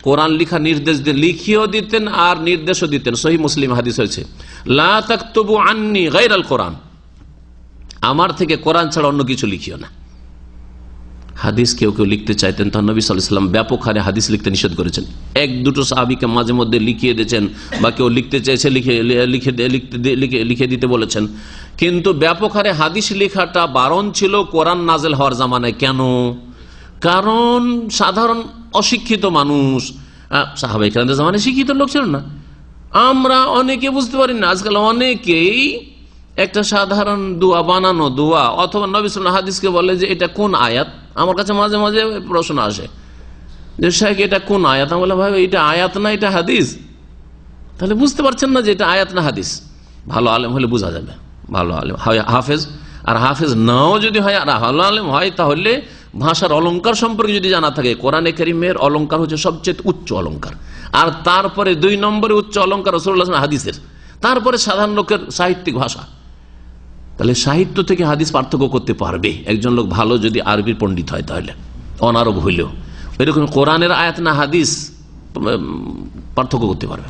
কোরআন লিখা নির্দেশ দিতেন, লিখিয়েও দিতেন আর নির্দেশও দিতেন। সহিহ মুসলিম হাদিস হয়েছে, লা তাকতুবু আন্নি গায়রাল কোরআন, আমার থেকে কোরআন ছাড়া অন্য কিছু লিখিও না। হাদিস কেউ কেউ লিখতে চাইতেন, তখন নবী সাল্লাল্লাহু আলাইহি ওয়াসাল্লাম ব্যাপক হারে হাদিস লিখতে নিষেধ করেছেন। এক দুটো সাহাবীকে মাঝে মধ্যে লিখিয়ে দিয়েছেন, বা কেউ লিখতে চাইছে লিখে দিতে বলেছেন, কিন্তু ব্যাপক হারে হাদিস লেখাটা বারণ ছিল কোরআন নাজেল হওয়ার জামানায়। কেন? কারণ সাধারণ অশিক্ষিত মানুষ, সাহাবায়ে কেরামদের জামানায় শিক্ষিত লোক ছিল না, আমরা অনেকে বুঝতে পারি না। আজকাল অনেকেই একটা সাধারণ দোয়া, বানানো দোয়া অথবা নবী সাল্লাল্লাহু আলাইহি ওয়াসাল্লাম হাদিসকে বলে যে এটা কোন আয়াত। আমার কাছে মাঝে মাঝে প্রশ্ন আসে যে শাইখ এটা কোন আয়াত? আমি বলে ভাই এটা আয়াত না, এটা হাদিস। তাহলে বুঝতে পারছেন না যে এটা আয়াত না হাদিস? ভালো আলেম হলে বোঝা যাবে, ভালো আলেম হয় হাফেজ, আর হাফেজ নাও যদি হয় আর ভালো আলেম হয়, তাহলে ভাষার অলংকার সম্পর্কে যদি জানা থাকে, কোরআনে কারীমের অলংকার হচ্ছে সবচেয়ে উচ্চ অলংকার, আর তারপরে 2 নম্বরে উচ্চ অলংকার রাসূলুল্লাহ সাল্লাল্লাহু আলাইহি ওয়াসাল্লাম হাদিসের, তারপরে সাধারণ লোকের সাহিত্যিক ভাষা। তাহলে সাহিত্য থেকে হাদিস পার্থক্য করতে পারবে একজন লোক ভালো যদি আরবির পণ্ডিত হয়, তাহলে অনারব হইলেও এরকম কোরআনের আয়াত না হাদিস পার্থক্য করতে পারবে,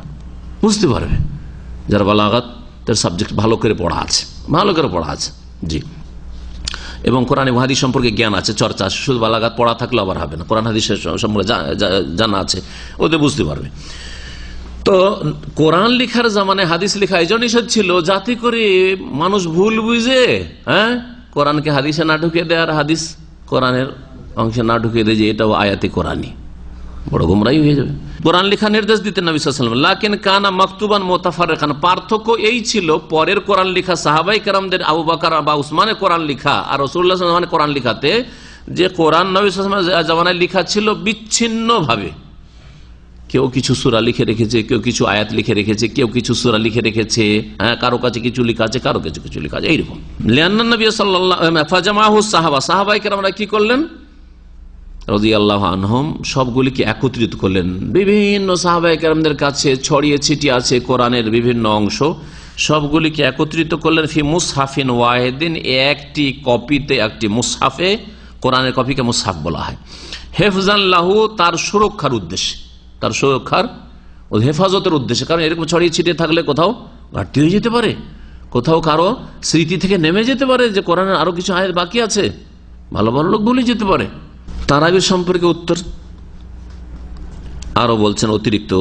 বুঝতে পারবে, যারা বালাগাতের সাবজেক্ট ভালো করে পড়া আছে, ভালো করে পড়া আছে। জি, এবং কোরআন এবং হাদিস সম্পর্কে জ্ঞান আছে, চর্চা আছে। শুধু বালাগাত পড়া থাকলে আবার হবে না, কোরআন হাদিসের সম্পর্কে জানা আছে, ওদের বুঝতে পারবে। তো কোরআন লিখার জামানায় হাদিস লেখা এই জন্য নিষেধ ছিল, যাতে করে মানুষ ভুল বুঝে কোরআনকে হাদিসে না ঢুকিয়ে দেয়, আর হাদিস কোরআনের অংশে না ঢুকিয়ে দেয় যে এটাও আয়াতে কোরআনি, বড় গুমরাহি হয়ে যাবে। কোরআন লেখা নির্দেশ দিতেন নবী সাল্লাল্লাহু আলাইহি ওয়াসাল্লাম, লাকিন কানা মাকতুবান মুতাফাররিকান, পার্থক্য এই ছিল পরের কোরআন লেখা সাহাবায়ে কেরামদের, আবু বকর বা উসমানের কোরআন লেখা আর রাসূলুল্লাহ সাল্লাল্লাহু আলাইহি ওয়াসাল্লামের কোরআন লেখাতে, যে কোরআন নবী সাল্লাল্লাহু আলাইহি ওয়াসাল্লামের জামানায় লেখা ছিল বিচ্ছিন্ন ভাবে। কেউ কিছু সূরা লিখে রেখেছে, কেউ কিছু আয়াত লিখে রেখেছে, কেউ কিছু সূরা লিখে রেখেছে, কারো কাছে কিছু লেখা আছে, কারো কাছে কিছু লেখা আছে, এইরকম। লিআন্না নবী সাল্লাল্লাহু ফাজামাহু সাহাবা, সাহাবায়ে কেরামরা কি করলেন রাদিয়াল্লাহু আনহুম, সবগুলিকে একত্রিত করলেন। বিভিন্ন সাহাবায়ে কেরামদের কাছে ছড়িয়ে ছিটিয়ে আছে কোরআনের বিভিন্ন অংশ, সবগুলিকে একত্রিত করলেন ফি মুসহাফিন ওয়াহিদিন, একটি কপিতে, একটি মুসহাফে। কোরআনের কপিকে মুসহাফ বলা হয়। হেফজান লাহু, তার সুরক্ষার উদ্দেশ্যে, তার সুরক্ষার হেফাজতের উদ্দেশ্যে। কারণ এরকম ছড়িয়ে ছিটিয়ে থাকলে কোথাও ঘাটতি হয়ে যেতে পারে, কোথাও কারো স্মৃতি থেকে নেমে যেতে পারে যে কোরআনের আরো কিছু আয়াত বাকি আছে, ভালো ভালো লোক ভুলে যেতে পারে। তারাবি সম্পর্কে উত্তর আরো বলছেন অতিরিক্ত,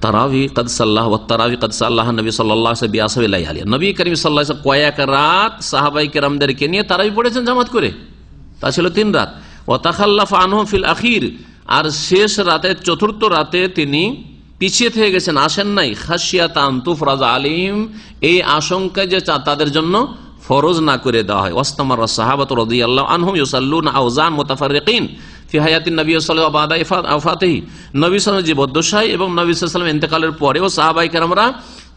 তারাবি কাদ সাল্লাহ ওয়া তারাবি কাদ সাল্লাহ নবী সাল্লাল্লাহু আলাইহি ওয়াসাল্লাম, নবী করিম সাল্লাল্লাহু আলাইহি ওয়াসাল্লাম কয়েক রাত সাহাবায়ে কেরামদেরকে নিয়ে তারাবি পড়েছেন জামাত করে, তা ছিল 3 রাত। ওয়া তাখাল্লাফা আনহুম ফিল আখির, আর শেষ রাতে, চতুর্থ রাতে তিনি পিছিয়ে থেকে গেছেন, আসেন নাই। খাশিয়াতান তুফরাজ আলিম, এই আশঙ্কা যে তাদের জন্য ফরজ না করে দেওয়া হয়। ওয়াস্তামার সাহাবাতু রাদিয়াল্লাহু আনহুম ইউসাল্লুনা আওজান মুতাফাররিকিন ফি হায়াতিন নবী সাল্লাল্লাহু আলাইহি ওয়া বাদা ওয়াফাতিহি, নবী সাল্লাল্লাহু আলাইহি জীবদ্দশায় এবং নবী সাল্লাল্লাহু আলাইহি ওয়াসাল্লাম ইন্তেকালের পরেও সাহাবায়ে কেরামরা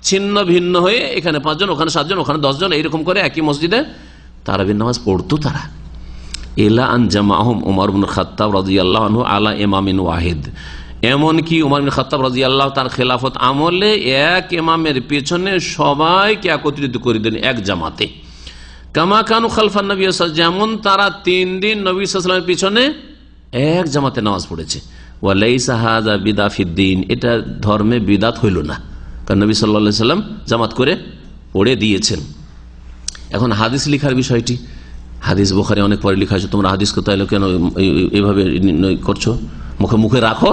ছিন্ন ভিন্ন হয়ে, এখানে 5 জন, ওখানে 7 জন, ওখানে 10 জন, এইরকম করে একই মসজিদে তারাবির নামাজ পড়তো তারা। ইলা আন জামাআহুম উমর ইবনে খাত্তাব রাদিয়াল্লাহু আনহু আলা ইমামিন ওয়াহিদ, এমনকি উমর ইবনে খাত্তাব রাদিয়াল্লাহু তার খেলাফত আমলে এক ইমামের পেছনে সবাইকে একত্রিত করে দেন এক জামাতে। কামা কানু খালফান নবী সাল্লাল্লাহু আলাইহি ওয়াসাল্লাম, যেমন তারা 3 দিন নবী সাল্লাল্লাহু আলাইহি ওয়াসাল্লামের পিছনে এক জামাতে নামাজ পড়েছে। ওয়া লাইসা হাযা বিদআ ফিদ্দিন, এটা ধর্মে বিদআত হইল না, কারণ নবী সাল্লাল্লাহু আলাইহি ওয়াসাল্লাম জামাত করে পড়ে দিয়েছেন। এখন হাদিস লেখার বিষয়টি, হাদিস বুখারী অনেক পরে লেখা আছে, তোমরা হাদিস কোথায় কেন এইভাবে করছো, মুখে মুখে রাখো।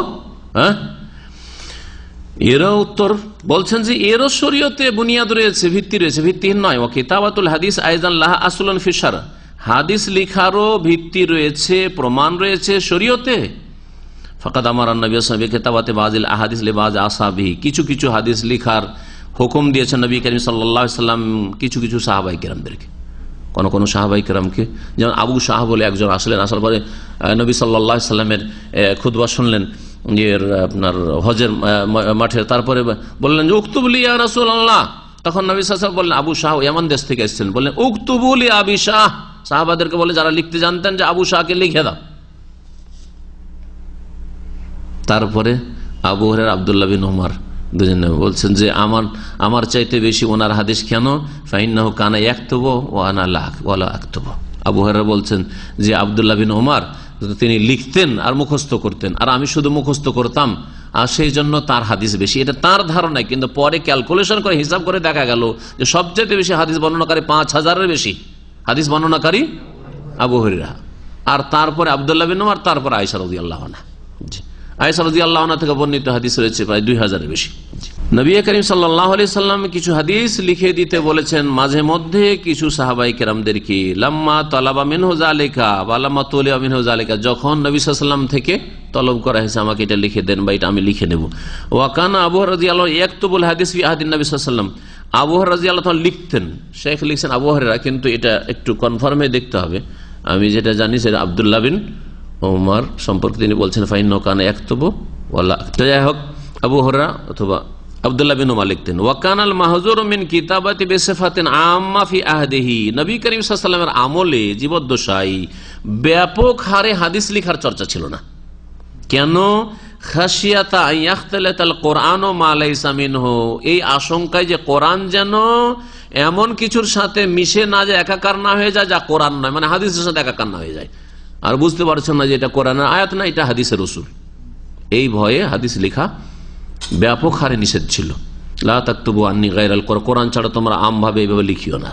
এরও উত্তর বলছেন যে এরও শরীয়তে বুনিয়াদ রয়েছে, ভিত্তি রয়েছে, ভিত্তিহীন নয়। ওয়া কিতাবাতুল হাদিস আইজান লাহা আসলুন ফি শারআ, হাদিস লেখারও ভিত্তি রয়েছে, প্রমাণ রয়েছে শরীয়তে। ফাকাদ আমারান নবী সাল্লাল্লাহু আলাইহি ওয়াসাল্লাম কিতাবাতে বাযিল আহাদিস লিবাজ আসহাবিহি, কিছু কিছু হাদিস লেখার হুকুম দিয়েছেন নবী করিম সাল্লাল্লাহু আলাইহি ওয়াসাল্লাম কিছু কিছু সাহাবায়ে কেরামদেরকে। কোন কোন সাহাবাই কেরামকে, যেমন আবু শাহ বলে একজন আসলেন, আসার পরে নবী সাল্লাল্লাহু আলাইহি সাল্লামের খুতবা শুনলেন আপনার হজের মাঠে, তারপরে বললেন যে উকতুবলি ইয়া রাসূলুল্লাহ। তখন নবী সাল্লাল্লাহু আলাইহি ওয়াসাল্লাম বললেন, আবু শাহ ইয়ামান দেশ থেকে এসেছেন, বললেন উকতুবুলি আবি শাহ। সাহাবাদেরকে বলে যারা লিখতে জানতেন যে আবু শাহকে লিখে দাও। তারপরে আবু হুরায়রা আব্দুল্লাহ বিন উমর দুজনে বলছেন যে আমার চাইতে বেশি ওনার হাদিস কেন, ফাইন্নাহু কানা ইয়াকতুবু ওয়া আনা লা আকতুবু। আবু হুরায়রা বলছেন যে আব্দুল্লাহ বিন উমর তিনি লিখতেন আর মুখস্থ করতেন, আর আমি শুধু মুখস্থ করতাম, আর সেই জন্য তার হাদিস বেশি। এটা তার ধারণায়, কিন্তু পরে ক্যালকুলেশন করে হিসাব করে দেখা গেল যে সবচেয়ে বেশি হাদিস বর্ণনাকারী 5000-এর বেশি হাদিস বর্ণনাকারী আবু হুরায়রা, আর তারপরে আব্দুল্লাহ বিন উমর, তারপর আয়েশা রাদিয়াল্লাহু আনহা। আয়েশা রাদিয়াল্লাহু আনহা থেকে বর্ণিত হাদিস রয়েছে প্রায় 2000-এর বেশি। নবী করিম সাল্লাল্লাহু আলাইহি সাল্লাম কিছু হাদিস লিখে দিতে বলেছেন মাঝে মধ্যে কিছু সাহাবায়ে কেরামদেরকে, লাম্মা তালাবা মিনহু যালিকা ওয়া লাম্মা তুলিবা মিনহু যালিকা, যখন নবী সাল্লাল্লাহু আলাইহি সাল্লাম থেকে তলব করা হয়েছে আমাকে এটা লিখে দেন বা এটা আমি লিখে নেব। ওয়া কানা আবু হুরায়রা রাদিয়াল্লাহু আনহু ইয়াকতুবুল হাদিস ফি আহদিন নবী সাল্লাল্লাহু আলাইহি সাল্লাম। আবু হুরায়রা রাদিয়াল্লাহু আনহু লিখতেন, শেখ লিখছেন আবু হুরায়রা, কিন্তু এটা একটু কনফার্মে দেখতে হবে। আমি যেটা জানি সেটা আব্দুল্লাহ বিন উমর সম্পর্কে তিনি বলছেন ফাইন্নাহু কানা ইয়াকতুবু ওয়ালা। যাই হোক, আবু হুরায়রা অথবা আব্দুল্লাহ বিন উমর লিখতেন। ওয়া কানাল মাহজুরু মিন কিতাবাতি বিসিফাতিন আম্মা ফি আহদিহি, নবী করিম সাল্লাল্লাহু আলাইহি ওয়াসাল্লামের আমলে জীবদ্দশায় ব্যাপক হারে হাদিস লেখার চর্চা ছিল না। কেন? খাশিয়াতা আন ইয়াখতালাতাল কোরআন মা লাইসা মিনহু, এই আশঙ্কায় যে কোরআন যেন এমন কিছুর সাথে মিশে না যায়, একাকার না হয়ে যায় যা কোরআন নয়, মানে হাদিসের সাথে একাকার না হয়ে যায়, আর বুঝতে পারছেন না যে এটা কোরআনের আয়াত না, এটা হাদিসের রাসূল। এই ভয়ে হাদিস লেখা ব্যাপক হারে নিষেধ ছিল। লা তাকতুবু আন্নী গায়রাল কোরআন, কোরআন ছাড়া তোমরা আমভাবে এইভাবে লিখিও না।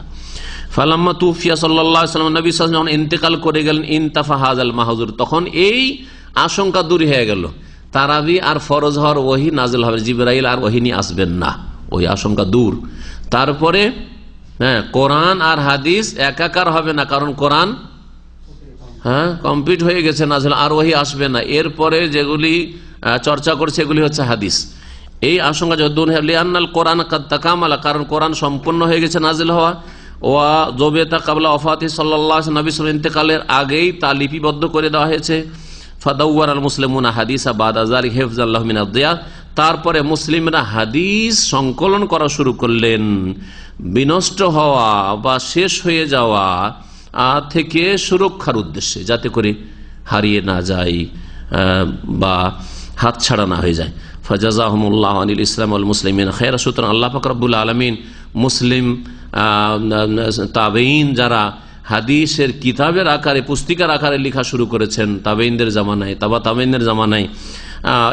ফালাম্মা তুফিয়া সাল্লাল্লাহু আলাইহি ওয়াসাল্লাম, নবী সাল্লাল্লাহু আলাইহি ওয়াসাল্লাম ইন্তেকাল করে গেলেন, ইনতাফা হাযাল মাহজুর, তখন এই আশঙ্কা দূর হয়ে গেল, তারাবি আর ফরজ হওয়ার ওহী নাযিল হবে, জিবরাইল আর ওহী নিয়ে আসবেন না, ওই আশঙ্কা দূর। তারপরে কোরআন আর হাদিস একাকার হবে না, কারণ কোরআন কমপ্লিট হয়ে গেছে নাযিল, আর ওহী আসবে না, এরপরে যেগুলি চর্চা করছে এগুলি হচ্ছে হাদিস। এই আশঙ্কা যদুন লিআন্নাল কোরআন কাদ তাকামালা, কারণ কোরআন সম্পূর্ণ হয়ে গেছে নাযিল হওয়া। ওয়া যুবিতা ক্বাবলা ওয়াফাতি সাল্লাল্লাহু আলাইহি ওয়াসাল্লাম, নবী সাল্লাল্লাহু আলাইহি ওয়াসাল্লাম ইন্তেকালের আগেই তা লিপিবদ্ধ করে দেওয়া হয়েছে। ফাদাওয়ার আল মুসলিমুনা হাদিসা বাদা যালিক হিফজাল্লাহু মিন আদ-দিয়া, তারপরে মুসলিমরা হাদিস সংকলন করা শুরু করলেন বিনষ্ট হওয়া বা শেষ হয়ে যাওয়া থেকে সুরক্ষার উদ্দেশ্যে, যাতে করে হারিয়ে না যায় বা হাত ছাড়া না হয়ে যায়। ফাজাযাহুমুল্লাহু আনিল ইসলাম ওয়াল মুসলিমিন খায়রা, সুতরাং আল্লাহ পাক রব্বুল আলামিন মুসলিম তাবেঈন যারা হাদিসের কিতাবের আকারে পুস্তিকার আকারে লেখা শুরু করেছেন তাবেঈনদের জামানায়, তাবেঈনদের জামানায়,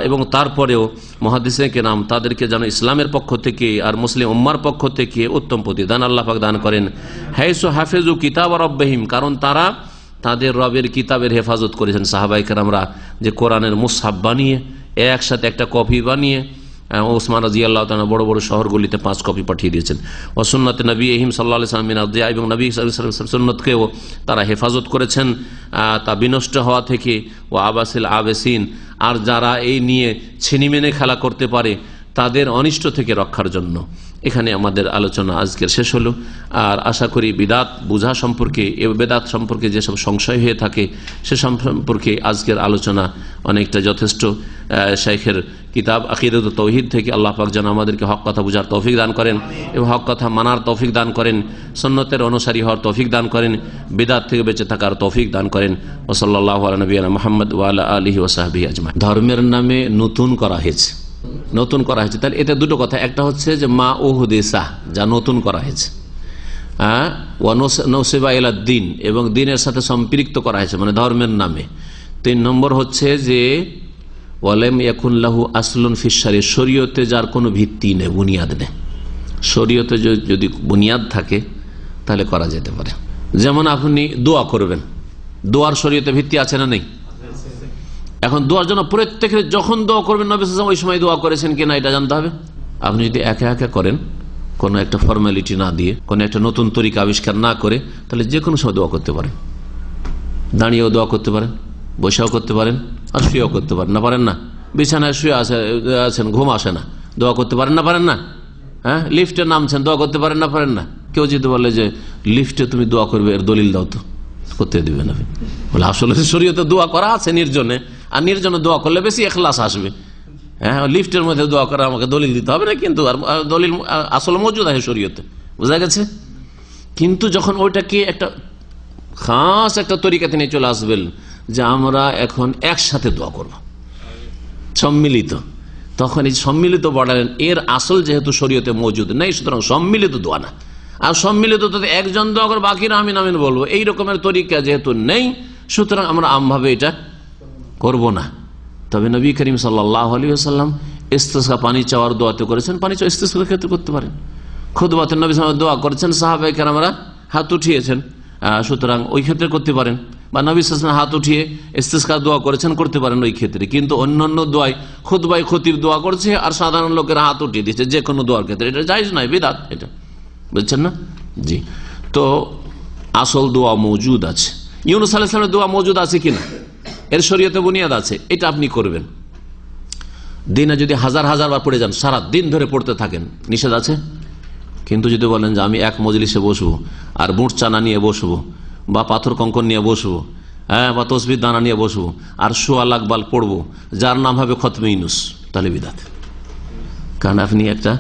এবং তারপরেও মুহাদ্দিসিনে কেরাম তাদেরকে যেন ইসলামের পক্ষ থেকে আর মুসলিম উম্মার পক্ষ থেকে উত্তম প্রতিদান আল্লাহ পাক দান করেন। হাইসু হাফিজু কিতাব রাব্বিহিম, কারণ তারা তাদের রবের কিতাবের হেফাজত করেছেন। সাহাবায়ে কেরামরা যে কোরআনের মুসহাফ বানিয়ে একসাথে একটা কপি বানিয়ে ওসমান রাদিয়াল্লাহু তাআলা বড় বড় শহরগুলিতে 5 কপি পাঠিয়ে দিয়েছেন। ও সুন্নাতে নবীহিম সাল্লাল্লাহু আলাইহি ওয়াসাল্লাম মিন আদ-দিয়া, এবং নবী সাল্লাল্লাহু আলাইহি ওয়াসাল্লাম সুন্নতকেও তারা হেফাজত করেছেন তা বিনষ্ট হওয়া থেকে। ও আবাসিল আবেসিন, আর যারা এই নিয়ে ছিনিমেনে খেলা করতে পারে তাদের অনিষ্ট থেকে রক্ষার জন্য। এখানে আমাদের আলোচনা আজকের শেষ হলো। আর আশা করি বিদাত বুঝা সম্পর্কে, বেদাত সম্পর্কে যেসব সংশয় হয়ে থাকে সে সম্পর্কে আজকের আলোচনা অনেকটা যথেষ্ট। শাইখের কিতাব আকিদাতুত তাওহীদ থেকে আল্লাহ পাক যেন আমাদেরকে হক কথা বুঝার তৌফিক দান করেন এবং হক কথা মানার তৌফিক দান করেন, সুন্নতের অনুসারী হওয়ার তৌফিক দান করেন, বিদাত থেকে বেঁচে থাকার তৌফিক দান করেন। ওয়া সাল্লাল্লাহু আলা নবিয়িনা মুহাম্মদ ওয়া আলা আলিহি ওয়া সাহবিহি আজমাইন। ধর্মের নামে নতুন করা হয়েছে, নতুন করা হয়েছে, তাহলে এতে দুটো কথা। একটা হচ্ছে যে মা উহদিসা, যা নতুন করা হয়েছে, ওয়া নসিবা ইলা দ্বীন, এবং দ্বীনের সাথে সম্পৃক্ত করা হয়েছে, মানে ধর্মের নামে। 3 নম্বর হচ্ছে যে ওয়ালাম ইয়াকুন লাহু আসলুন ফিশ শরিয়্যাহ, শরীয়তে যার কোনো ভিত্তি নেই, বুনিয়াদ নেই। শরীয়তে যদি বুনিয়াদ থাকে তাহলে করা যেতে পারে। যেমন আপনি দোয়া করবেন, দোয়ার শরীয়তে ভিত্তি আছে না নেই? এখন দোয়ার জন্য প্রত্যেকের যখন দোয়া করবেন নবী সাল্লাল্লাহু আলাইহি ওয়াসাল্লাম ওই সময় দোয়া করেছেন কিনা এটা জানতে হবে। আপনি যদি একা একা করেন, কোনো একটা ফর্মালিটি না দিয়ে, কোনো একটা নতুন তরিকা আবিষ্কার না করে, তাহলে যে কোনো সময় দোয়া করতে পারেন। দাঁড়িয়েও দোয়া করতে পারেন, বসেও করতে পারেন, আর শুয়েও করতে পারেন। না পারেন না? বিছানায় শুয়ে আছেন, ঘুম আসে না, দোয়া করতে পারেন না? পারেন না? লিফটে নামছেন, দোয়া করতে পারেন না? পারেন না? কেউ যদি বলে যে লিফটে তুমি দোয়া করবে, এর দলিল দাও, তো করতে দিবে না। বলে আসলে শরীয়তে দোয়া করা আছে নির্জনে, আর নির্জনে দোয়া করলে বেশি ইখলাস আসবে। হ্যাঁ, লিফটের মধ্যে দোয়া করা আমাকে দলিল দিতে হবে না, কিন্তু আর দলিল আসলে মজুদ আছে শরীয়তে, বোঝা গেছে। কিন্তু যখন ওইটাকে একটা খাস একটা তরিকাতে নিয়ে চলে আসবেন যে আমরা এখন একসাথে দোয়া করব, সম্মিলিত, তখন এই সম্মিলিত বলেন এর আসল যেহেতু শরীয়তে মজুদ নেই, সুতরাং সম্মিলিত দোয়া না। আর সম্মিলিত তো একজন দোয়া করে বাকিরা আমিন আমিন বলবো, এই রকমের তরিকা যেহেতু নেই, সুতরাং আমরা আমভাবে এটা করব না। তবে নবী করিম সাল্লাল্লাহু আলাইহি ওয়াসাল্লাম ইস্তিসকা পানি চাওয়ার দোয়াতে করেছেন, পানি চাওয়া ইস্তিসকার ক্ষেত্রে করতে পারেন। খুতবাতে নবী সাল্লাল্লাহু আলাইহি ওয়াসাল্লাম দোয়া করেছেন, সাহাবায়ে কেরামরা হাত উঠিয়েছেন, সুতরাং ওই ক্ষেত্রে করতে পারেন। বা নবী সাল্লাল্লাহু আলাইহি ওয়াসাল্লাম হাত উঠিয়ে ইস্তিসকা দোয়া করেছেন, করতে পারেন ওই ক্ষেত্রে। কিন্তু অন্যান্য দোয়ায় খুতবায় খতিব দোয়া করছে আর সাধারণ লোকেরা হাত উঠিয়ে দিচ্ছে যে কোনো দোয়ার ক্ষেত্রে, এটা জায়েজ নয়, বিদআত এটা, বুঝছেন না? জি। তো আসল দোয়া মওজুদ আছে। ইউনূস আলাইহিস সালামের দোয়া মওজুদ আছে কিনা, এর শরীয়তে বুনিয়াদ আছে, এটা আপনি করবেন। দিনে যদি হাজার হাজার বার পড়ে যান, সারা দিন ধরে পড়তে থাকেন, নিষেধ আছে। কিন্তু যদি বলেন যে আমি এক মজলিসে বসবো আর বুট চানা নিয়ে বসবো, বা পাথর কঙ্কন নিয়ে বসবো, হ্যাঁ, বা তসবির দানা নিয়ে বসবো আর সোয়া লাখ বাল পড়বো, যার নাম হবে খতমে ইউনূস, তাহলে বিদআত। কারণ আপনি একটা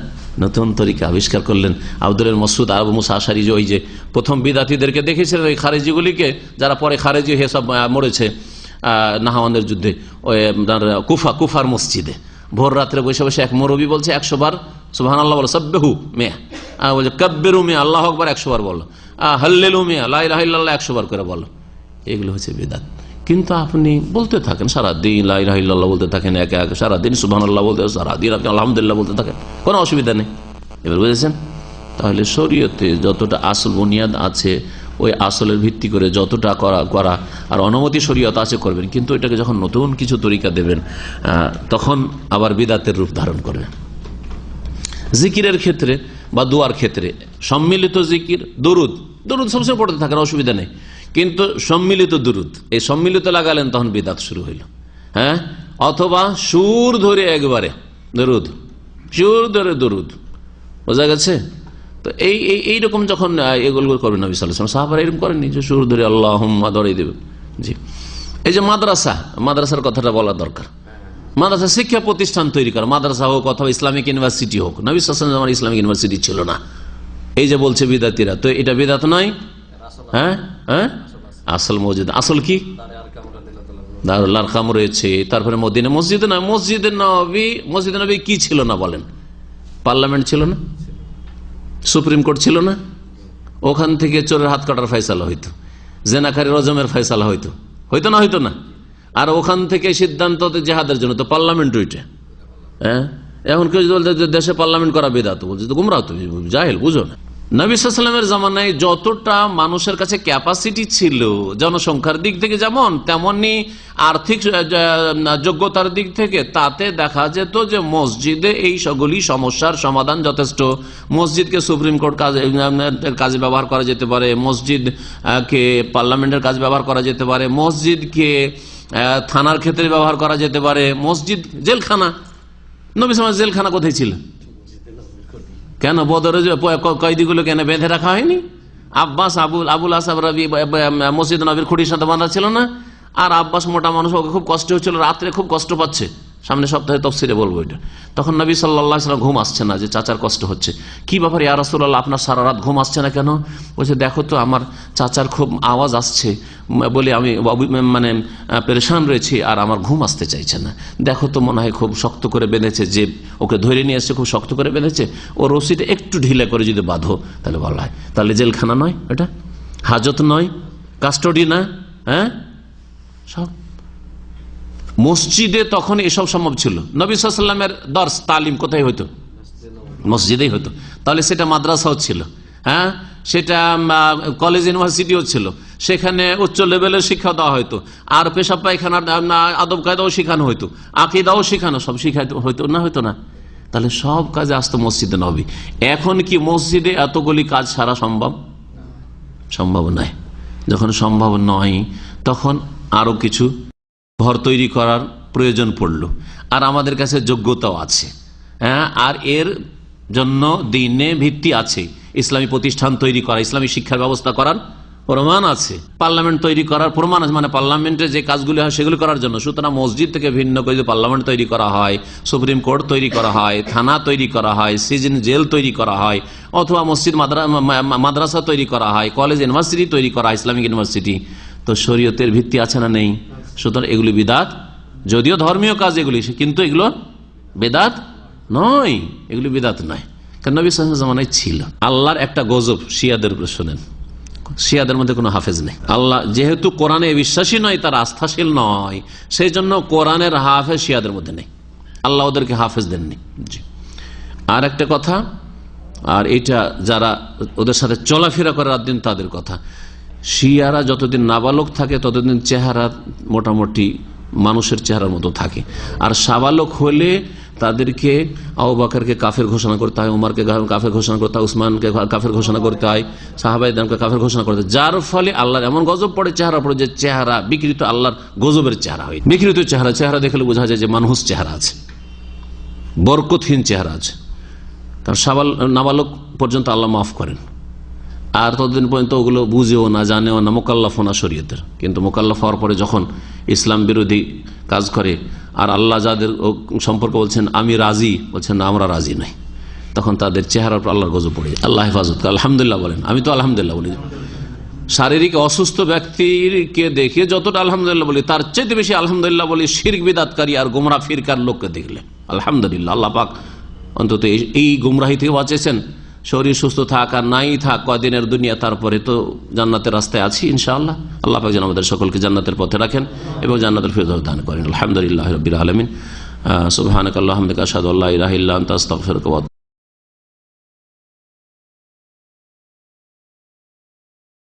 নতুন তরিকা আবিষ্কার করলেন। আব্দুল মসউদ আবু মুসা আশারী যে ওই যে প্রথম বিদআতীদেরকে দেখেছিলেন, ওই খারেজিগুলিকে, যারা পরে খারেজি হয়ে সব মরেছে নাহাওয়ানের যুদ্ধে, ওই কুফার মসজিদে ভোর রাত্রে বসে বসে এক মৌলবী বলছে 100 বার সুবহানাল্লাহ বলো, সাব্বিহু মিয়া, বলছে কাব্বিরু মিয়া, আল্লাহু আকবার 100 বার বলো, হাল্লেলু মিয়া, লা ইলাহা ইল্লাল্লাহ 100 বার করে বলো। এগুলো হচ্ছে বিদআত। কিন্তু আপনি বলতে থাকেন সারাদিন লা ইলাহা ইল্লাল্লাহ বলতে থাকেন, একে একে সারাদিন সুবহানাল্লাহ বলতে, সারাদিন আপনি আলহামদুলিল্লাহ বলতে থাকেন, কোনো অসুবিধা নেই। এবার বুঝেছেন? তাহলে শরীয়তে যতটা আসল বুনিয়াদ আছে, ওই আসলের ভিত্তি করে যতটা করা আর অনুমতি শরীয়ত আছে করবেন। কিন্তু এটাকে যখন নতুন কিছু তরিকা দেবেন, তখন আবার বিদআতের রূপ ধারণ করবেন। জিকিরের ক্ষেত্রে বা দোয়ার ক্ষেত্রে সম্মিলিত জিকির, দরুদ সবসময় পড়তে থাকেন, অসুবিধা নেই। কিন্তু সম্মিলিত দরুদ, এই সম্মিলিত লাগালেন তখন বিদআত শুরু হইল। হ্যাঁ, অথবা সুর ধরে একবারে দরুদ, সুর ধরে দরুদ, বোঝা গেছে? তো এইরকম যখন এগুলো করবেন নবী সাল্লাল্লাহু আলাইহি ওয়াসাল্লাম, সাহাবারা এরকম করেননি যে সুর ধরে আল্লাহুম্মা ধরেই দেবে। জি। এই যে মাদ্রাসার কথাটা বলা দরকার। মাদ্রাসা শিক্ষা প্রতিষ্ঠান তৈরি করা, মাদ্রাসা হোক অথবা ইসলামিক ইউনিভার্সিটি হোক। নবী সাল্লাল্লাহু আলাইহি ওয়াসাল্লাম ইসলামিক ইউনিভার্সিটি ছিল না, এই যে বলছে বিদআতীরা, তো এটা বিদআত নয়। হ্যাঁ হ্যাঁ, আসল মওজুদ, আসল কি দারুল আরকাম রয়েছে, তারপরে মদিনা মসজিদে নয়, মসজিদে নবী কি ছিল না বলেন? পার্লামেন্ট ছিল না, সুপ্রিম কোর্ট ছিল না, ওখান থেকে চোরের হাত কাটার ফয়সালা হইতো, জেনাকারী রজমের ফয়সালা হইতো না, হইতো না। আর ওখান থেকে সিদ্ধান্ত জেহাদের জন্য তো পার্লামেন্ট ওইটা। হ্যাঁ, এখন কেউ যদি বলতে দেশে পার্লামেন্ট করা বিদআত, বলছে তো গুমরাহ, তুমি জাহেল, বুঝো না। নবী সাল্লাল্লাহু আলাইহি ওয়াসাল্লামের জামানায় যতটা মানুষের কাছে ক্যাপাসিটি ছিল জনসংখ্যার দিক থেকে, যেমন তেমনি আর্থিক যোগ্যতার দিক থেকে, তাতে দেখা যেত যে মসজিদে এই সবগুলি সমস্যার সমাধান যথেষ্ট। মসজিদকে সুপ্রিম কোর্ট কাজে ব্যবহার করা যেতে পারে, মসজিদকে পার্লামেন্টের কাজে ব্যবহার করা যেতে পারে, মসজিদকে থানার ক্ষেত্রে ব্যবহার করা যেতে পারে, মসজিদ জেলখানা। নবী সাল্লাল্লাহু আলাইহি ওয়াসাল্লাম জেলখানা কোথায় ছিল? কেন বদরে কয়েদিগুলো কেন বেঁধে রাখা হয়নি? আব্বাস আবুল আসাব রাবি মসজিদ নবীর খুঁটির সাথে বাঁধা ছিল না? আর আব্বাস মোটা মানুষ, ওকে খুব কষ্ট হচ্ছিল, রাত্রে খুব কষ্ট পাচ্ছে, সামনে সপ্তাহে তাফসীরে বলবো এটা। তখন নবী সাল্লাল্লাহু আলাইহি ওয়াসাল্লাম ঘুম আসছে না, যে চাচার কষ্ট হচ্ছে। কি ব্যাপার ইয়া রাসূলুল্লাহ, আপনার সারা রাত ঘুম আসছে না কেন? বলছে দেখো তো আমার চাচার খুব আওয়াজ আসছে বলে আমি মানে পেরেশান রয়েছি, আর আমার ঘুম আসতে চাইছে না। দেখো তো মনে হয় খুব শক্ত করে বেঁধেছে, যে ওকে ধরে নিয়ে এসছে খুব শক্ত করে বেঁধেছে, ও রশিটা একটু ঢিলে করে যদি বাঁধো তাহলে ভালো হয়। তাহলে জেলখানা নয়, এটা হাজত নয়, কাস্টডি না। হ্যাঁ, সব মসজিদে তখন এসব সম্ভব ছিল। নবী সাল্লাল্লাহু আলাইহি ওয়াসাল্লামের দর্স তালিম কোথায় হতো? মসজিদেই হতো। তাহলে সেটা মাদ্রাসাও ছিল, হ্যাঁ, সেটা কলেজ ইউনিভার্সিটিও ছিল, সেখানে উচ্চ লেভেলের শিক্ষা দেওয়া হতো, আর পেশাব পায়খানার আদব কায়দাও শেখানো হতো, আকীদাও শেখানো, সব শিখাইতে হতো না, হতো না? তাহলে সব কাজে আসতো মসজিদে নবী। এখন কি মসজিদে এতগুলি কাজ সারা সম্ভব নয়? যখন সম্ভব নয়, তখন আরো কিছু ঘর তৈরি করার প্রয়োজন পড়ল, আর আমাদের কাছে যোগ্যতাও আছে, হ্যাঁ, আর এর জন্য দিনে ভিত্তি আছে, ইসলামী প্রতিষ্ঠান তৈরি করা, ইসলামী শিক্ষার ব্যবস্থা করার প্রমাণ আছে, পার্লামেন্ট তৈরি করার প্রমাণ আছে, মানে পার্লামেন্টে যে কাজগুলি হয় সেগুলি করার জন্য। সুতরাং মসজিদ থেকে ভিন্ন করে যদি পার্লামেন্ট তৈরি করা হয়, সুপ্রিম কোর্ট তৈরি করা হয়, থানা তৈরি করা হয়, সিজন জেল তৈরি করা হয়, অথবা মসজিদ মাদ্রাসা তৈরি করা হয়, কলেজ ইউনিভার্সিটি তৈরি করা হয়, ইসলামিক ইউনিভার্সিটি, তো শরীয়তের ভিত্তি আছে না নেই? সুতরাং এগুলি বিদাত, যদিও ধর্মীয় কাজ এগুলি, কিন্তু এগুলো বেদাত নয়, এগুলি বিদাত নয়, কারণ নবী সাল্লাল্লাহু আলাইহি ওয়াসাল্লাম জামানায় ছিল। আল্লাহর একটা গজব শিয়াদের উপরে, শোনেন, শিয়াদের মধ্যে কোনো হাফেজ নেই। আল্লাহ যেহেতু কোরআনে বিশ্বাসী নয়, তার আস্থাশীল নয়, সেই জন্য কোরআনের হাফেজ শিয়াদের মধ্যে নেই, আল্লাহ ওদেরকে হাফেজ দেননি। জি, আর একটা কথা, আর এটা যারা ওদের সাথে চলাফেরা করে রাত দিন তাদের কথা, শিয়ারা যতদিন নাবালক থাকে ততদিন চেহারা মোটামুটি মানুষের চেহারার মতো থাকে, আর সাবালক হলে তাদেরকে আবু বকরকে কাফের ঘোষণা করতে হয়, উমরকে কাফের ঘোষণা করতে হয়, উসমানকে কাফের ঘোষণা করতে হয়, সাহাবায়ে-কেরামকে কাফের ঘোষণা করতে হয়, যার ফলে আল্লাহর এমন গজব পড়ে চেহারা পড়ে যে চেহারা বিকৃত, আল্লাহর গজবের চেহারা হয়, বিকৃত চেহারা। চেহারা দেখলে বোঝা যায় যে মানুষ চেহারা আছে, বরকতহীন চেহারা আছে, কারণ নাবালক পর্যন্ত আল্লাহ মাফ করেন, আর ততদিন পর্যন্ত ওগুলো বুঝেও না, জানেও না, মোকাল্লাফ না শরীয়তের। কিন্তু মোকাল্লাফ হওয়ার পরে যখন ইসলাম বিরোধী কাজ করে, আর আল্লাহ যাদের সম্পর্কে বলছেন আমি রাজি, বলছেন না আমরা রাজি নাই, তখন তাদের চেহারার উপর আল্লাহর গজব পড়ে যায়। আল্লাহ হেফাজত করে। আলহামদুলিল্লাহ বলেন, আমি তো আলহামদুলিল্লাহ বলি। শারীরিক অসুস্থ ব্যক্তিকে দেখে যতটা আলহামদুলিল্লাহ বলি, তার চাইতে বেশি আলহামদুলিল্লাহ বলি শিরক বিদআতকারী আর গোমরা ফিরকার লোককে দেখলে। আলহামদুলিল্লাহ, আল্লাহ পাক অন্তত এই গুমরাহি থেকে বাঁচেছেন। শরীর সুস্থ থাক আর নাই থাক কদিনের দুনিয়া, তারপরে তো জান্নাতের রাস্তায় আছি ইনশাআল্লাহ। আল্লাহ পাক যেন আমাদের সকলকে জান্নাতের পথে রাখেন এবং জান্নাতের ফিরদৌস দান করেন। আলহামদুলিল্লাহ রাব্বিল আলামিন। সুবহানাকাল্লাহুম্মা ওয়া বিহামদিকা আশহাদু আল্লা ইলাহা ইল্লা আনতা আস্তাগফিরুকা ওয়া